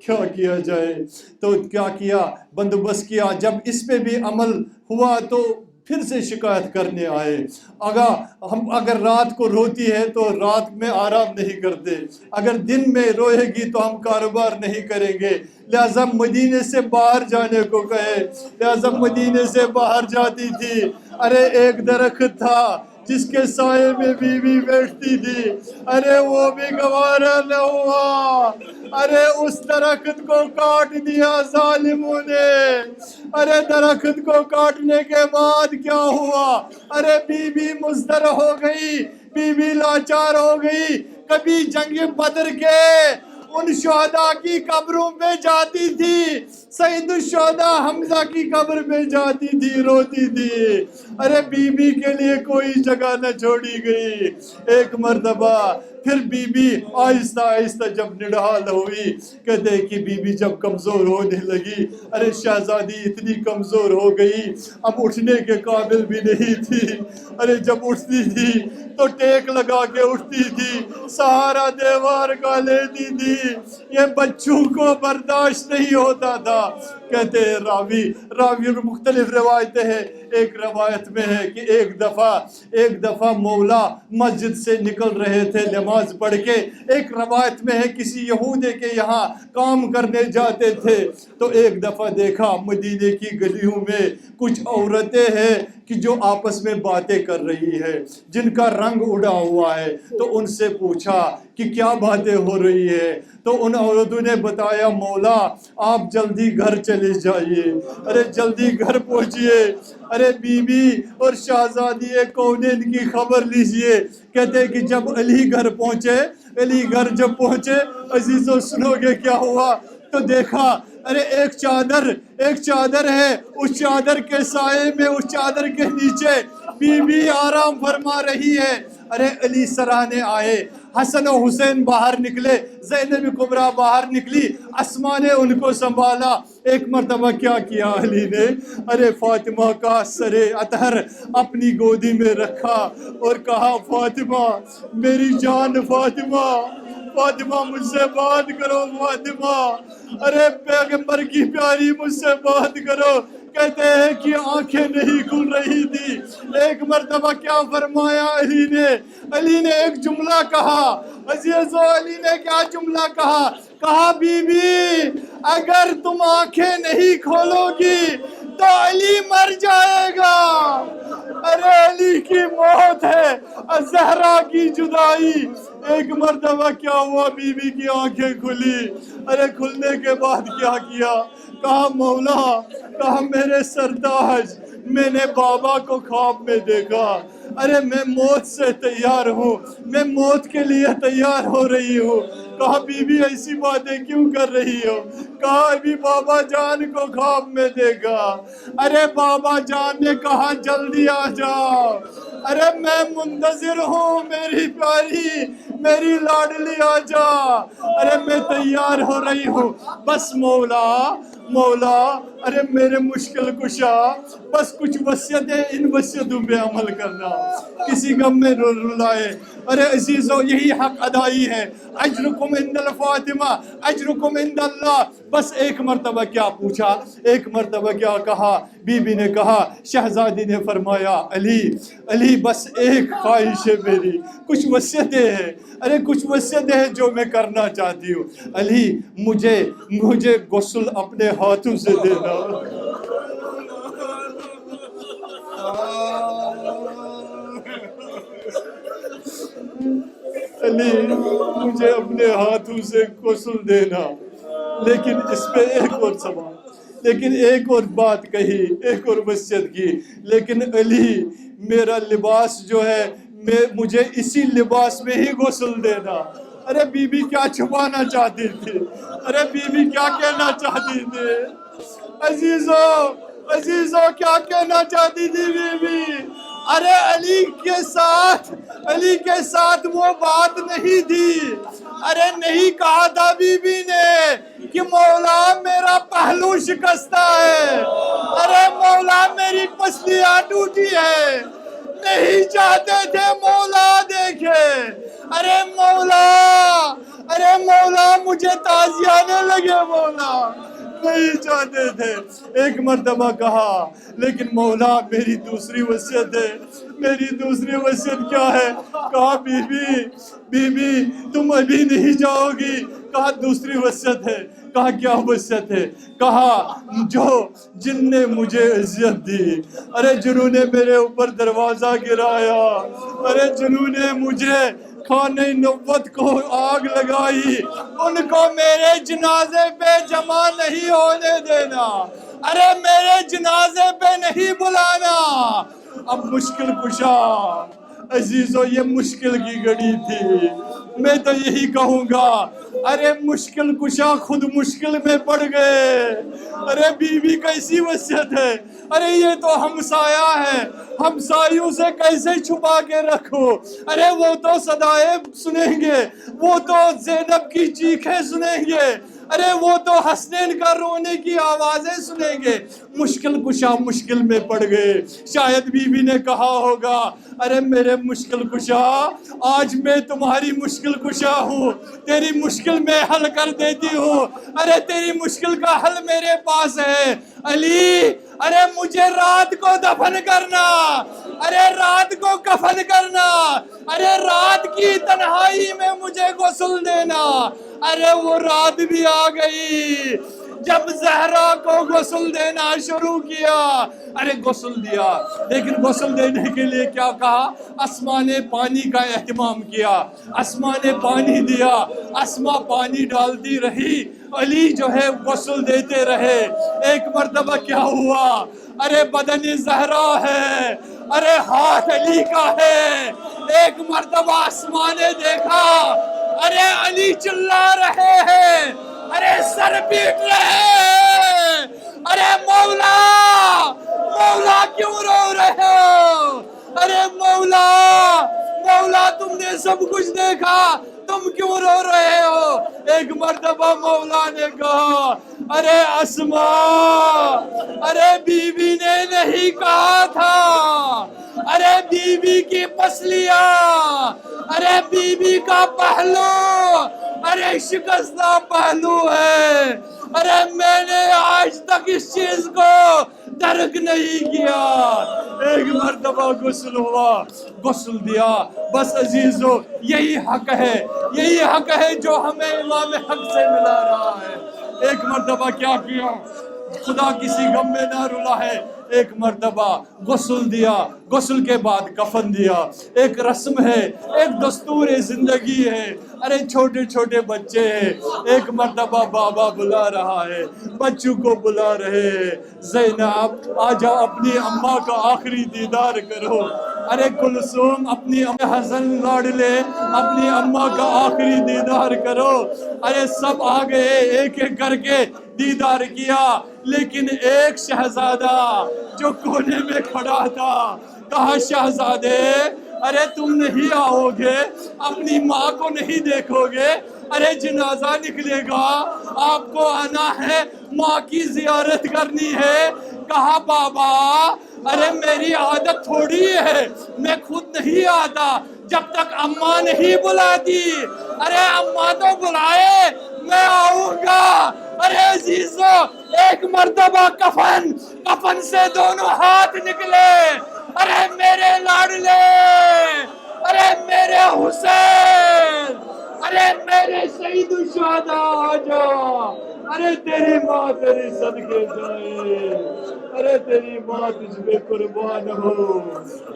کیا کیا جائے؟ تو کیا کیا؟ بندوبست کیا. جب اس پہ بھی عمل ہوا تو پھر سے شکایت کرنے آئے. اگر رات کو روتی ہے تو رات میں آرام نہیں کرتے، اگر دن میں روئے گی تو ہم کاروبار نہیں کریں گے. لہذا مدینے سے باہر جانے کو کہے، لہذا مدینے سے باہر جاتی تھی. ارے ایک درخت تھا جس کے سائے میں بیوی بیٹھتی تھی، ارے وہ بھی گوارا نہ ہوا، ارے اس درخت کو کاٹ دیا ظالموں نے۔ ارے درخت کو کاٹنے کے بعد کیا ہوا؟ ارے بیوی مضطر ہو گئی، بیوی لاچار ہو گئی۔ کبھی جنگ بدر کے ان شہداء کی قبروں پہ جاتی تھی، سید الشہداء حمزہ کی قبر پہ جاتی تھی، روتی تھی۔ ارے بی بی کے لیے کوئی جگہ نہ چھوڑی گئی۔ ایک مرتبہ پھر بی بی آہستہ آہستہ جب نڈھال ہوئی، کہتے ہیں کہ بی بی جب کمزور ہونے لگی، ارے شہزادی اتنی کمزور ہو گئی اب اٹھنے کے قابل بھی نہیں تھی۔ ارے جب اٹھتی تھی تو ٹیک لگا کے اٹھتی تھی، سہارا دیوار کا لیتی تھی، یہ بچوں کو برداشت نہیں ہوتا تھا۔ کہتے ہیں راوی مختلف روایتیں ہیں، ایک روایت میں ہے کہ ایک دفعہ مولا مسجد سے نکل رہے تھے نماز پڑھ کے، ایک روایت میں ہے کسی یہودی کے یہاں کام کرنے جاتے تھے، تو ایک دفعہ دیکھا مدینے کی گلیوں میں کچھ عورتیں ہیں کہ جو آپس میں باتیں کر رہی ہے، جن کا رنگ اڑا ہوا ہے۔ تو ان سے پوچھا کہ کیا باتیں ہو رہی ہے؟ تو ان عورتوں نے بتایا مولا آپ جلدی گھر چلے جائیے، ارے جلدی گھر پہنچیے۔ ارے بی بی اور شہزادی کونین کی خبر لیجئے۔ کہتے ہیں کہ جب علی گھر جب پہنچے، عزیزو سنو گے کیا ہوا؟ تو دیکھا ارے ایک چادر ہے، اس چادر کے سائے میں، اس چادر کے نیچے بی بی آرام فرما رہی ہے۔ ارے علی سرانے آئے، حسن و حسین باہر نکلے، زینب کبریٰ باہر نکلی، اسماء نے ان کو سنبھالا۔ ایک مرتبہ کیا کیا علی نے؟ ارے فاطمہ کا سر اطہر اپنی گودی میں رکھا اور کہا فاطمہ میری جان، فاطمہ مجھ سے بات کرو، فاطمہ ارے پیغمبر کی پیاری مجھ سے بات کرو۔ کہتے ہیں کہ آنکھیں نہیں کھل رہی تھی۔ ایک مرتبہ کیا فرمایا علی نے ایک جملہ کہا، عزیزو علی نے کیا جملہ کہا؟ کہا بی بی اگر تم آنکھیں نہیں کھولو گی تو علی مر جائے گا۔ ارے علی کی موت ہے، زہرا کی جدائی۔ ایک مرتبہ کیا ہوا؟ بی بی کی آنکھیں کھلی۔ ارے کھلنے کے بعد کیا کیا؟ کہا مولا، کہا میرے سرتاج، میں نے بابا کو خواب میں دیکھا، ارے میں موت سے تیار ہوں، میں موت کے لیے تیار ہو رہی ہوں۔ کہا بی بی ایسی باتیں کیوں کر رہی ہو؟ کہا ابھی بابا جان کو خواب میں دیکھا، ارے بابا جان نے کہا جلدی آ جاؤ، ارے میں منتظر ہوں، میری پیاری میری لاڈلی آ جا، ارے میں تیار ہو رہی ہوں، بس مولا ارے میرے مشکل کشا، بس کچھ وصیتیں، ان وصیتوں پہ عمل کرنا، کسی غم میں رلائے۔ ارے عزیزو یہی حق ادائی ہے، اجرکم عند الفاطمہ اجرکم عند اللہ۔ بس ایک مرتبہ کیا پوچھا، ایک مرتبہ کیا کہا؟ بی بی نے کہا، شہزادی نے فرمایا علی بس ایک خواہش ہے میری، کچھ وصیتیں ہیں، ارے کچھ وصیتیں ہیں جو میں کرنا چاہتی ہوں۔ علی مجھے غسل اپنے ہاتھوں سے دینا، علی مجھے اپنے ہاتھوں سے غسل دینا۔ لیکن اس پہ ایک اور سوال، لیکن ایک اور بات کہی، ایک اور وصیت کی، لیکن علی میرا لباس جو ہے مجھے اسی لباس میں ہی غسل دینا۔ ارے بی بی کیا چھپانا چاہتی تھی؟ ارے بی بی کیا کہنا چاہتی تھی؟ عزیزو کیا کہنا چاہتی تھی بی بی؟ ارے علی کے ساتھ وہ بات نہیں تھی، ارے نہیں کہا تھا بی بی نے کہ مولا میرا پہلو شکستہ ہے، ارے مولا میری پسلیاں ٹوٹی ہے، نہیں چاہتے تھے مولا دیکھے، ارے مولا مجھے تازیانے لگے، مولا نہیں چاہتے تھے۔ ایک مرتبہ کہا لیکن مولا میری دوسری وصیت ہے، میری دوسری وصیت کیا ہے؟ کہا بی بی تم ابھی نہیں جاؤ گی، کہا دوسری وصیت ہے، کہا کیا وصیت ہے؟ کہا جن نے مجھے عزت دی، ارے جنہوں نے میرے اوپر دروازہ گرایا، ارے جنہوں نے مجھے خانہ نبوت کو آگ لگائی، ان کو میرے جنازے پہ جمع نہیں ہونے دینا، ارے میرے جنازے پہ نہیں بلانا۔ اب مشکل کشا عزیزو، یہ مشکل کی گھڑی تھی، میں تو یہی کہوں گا، ارے مشکل کشا خود مشکل میں پڑ گئے۔ ارے بیوی کیسی وصیت ہے، ارے یہ تو ہمسایہ ہے، ہمسایوں سے کیسے چھپا کے رکھو، ارے وہ تو صدائیں سنیں گے، وہ تو زینب کی چیخیں سنیں گے، ارے وہ تو حسنین کا رونے کی آوازیں سنیں گے۔ مشکل کشا مشکل میں پڑ گئے۔ شاید بیوی نے کہا ہوگا، ارے میرے مشکل کشا، آج میں تمہاری مشکل کشا ہوں، تیری مشکل میں حل کر دیتی ہوں، ارے تیری مشکل کا حل میرے پاس ہے علی، ارے مجھے رات کو دفن کرنا، ارے رات کو کفن کرنا، ارے رات کی تنہائی میں مجھے غسل دینا۔ ارے وہ رات بھی آ گئی جب زہرا کو غسل دینا شروع کیا، ارے غسل دیا، لیکن غسل دینے کے لیے کیا کہا؟ اسماء نے پانی کا اہتمام کیا، اسماء نے پانی دیا، اسماء پانی ڈالتی رہی، علی جو ہے غسل دیتے رہے۔ ایک مرتبہ کیا ہوا؟ ارے بدن زہرا ہے، ارے ہاتھ علی کا ہے۔ ایک مرتبہ اسماء نے دیکھا، ارے علی چلا رہے ہیں، ارے سر پیٹ رہے ہیں، ارے مولا مولا کیوں رو رہے ہو؟ ارے مولا مولا تم نے سب کچھ دیکھا، تم کیوں رو رہے ہو؟ ایک مرتبہ مولا نے کہا، ارے اسماء، ارے بیوی نے نہیں کہا تھا، ارے بیوی کی پسلیاں، ارے بیوی کا پہلو، ارے شکستہ پہلو ہے، ارے میں نے آج تک اس چیز کو درک نہیں کیا۔ ایک مرتبہ غسل ہوا، غسل دیا، بس عزیزو یہی حق ہے، یہی حق ہے جو ہمیں امام حق سے ملا رہا ہے۔ ایک مرتبہ کیا کیا؟ خدا کسی غم میں نہ رلا ہے، ایک مرتبہ غسل دیا، غسل کے بعد کفن دیا۔ ایک رسم ہے، ایک دستور زندگی ہے، ارے چھوٹے چھوٹے بچے ہیں، ایک مرتبہ بابا بلا رہا ہے، بچوں کو بلا رہے ہیں، زینب آ جاؤ اپنی اماں کا آخری دیدار کرو، ارے کلثوم اپنی حسن لاڈلے اپنی اماں کا آخری دیدار کرو، ارے سب آ گئے، ایک ایک کر کے دیدار کیا، لیکن ایک شہزادہ جو کونے میں کھڑا تھا، کہا شہزادے ارے تم نہیں آؤ گے، اپنی ماں کو نہیں دیکھو گے، ارے جنازہ نکلے گا، آپ کو آنا ہے، ماں کی زیارت کرنی ہے۔ کہا بابا ارے میری عادت تھوڑی ہے، میں خود نہیں آتا جب تک اماں نہیں بلاتی، ارے اماں تو بلائے میں آؤں گا۔ ارے عزیزو ایک مرتبہ کفن سے دونوں ہاتھ نکلے، ارے میرے لاڈلے، ارے میرے حسین، ارے میرے سید الشہداء آجا، ارے تیری ماں تیری صدقے جائے، ارے تیری ماں تجھ پہ قربان ہو۔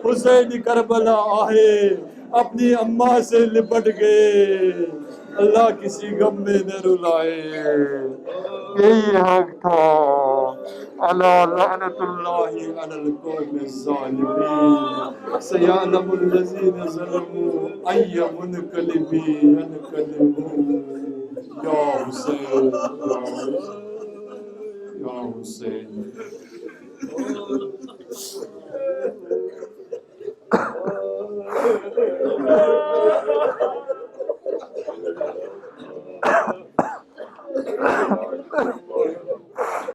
حسین کربلا آئے، اپنی اماں سے لپٹ گئے، اللہ کسی غم میں نہ رلائے۔ یہی حق تھا، الا لعنت اللہ علی القوم الظالمین، سیعلم الذین ظلموا ای منقلب ینقلبون۔ یا حسین یا حسین۔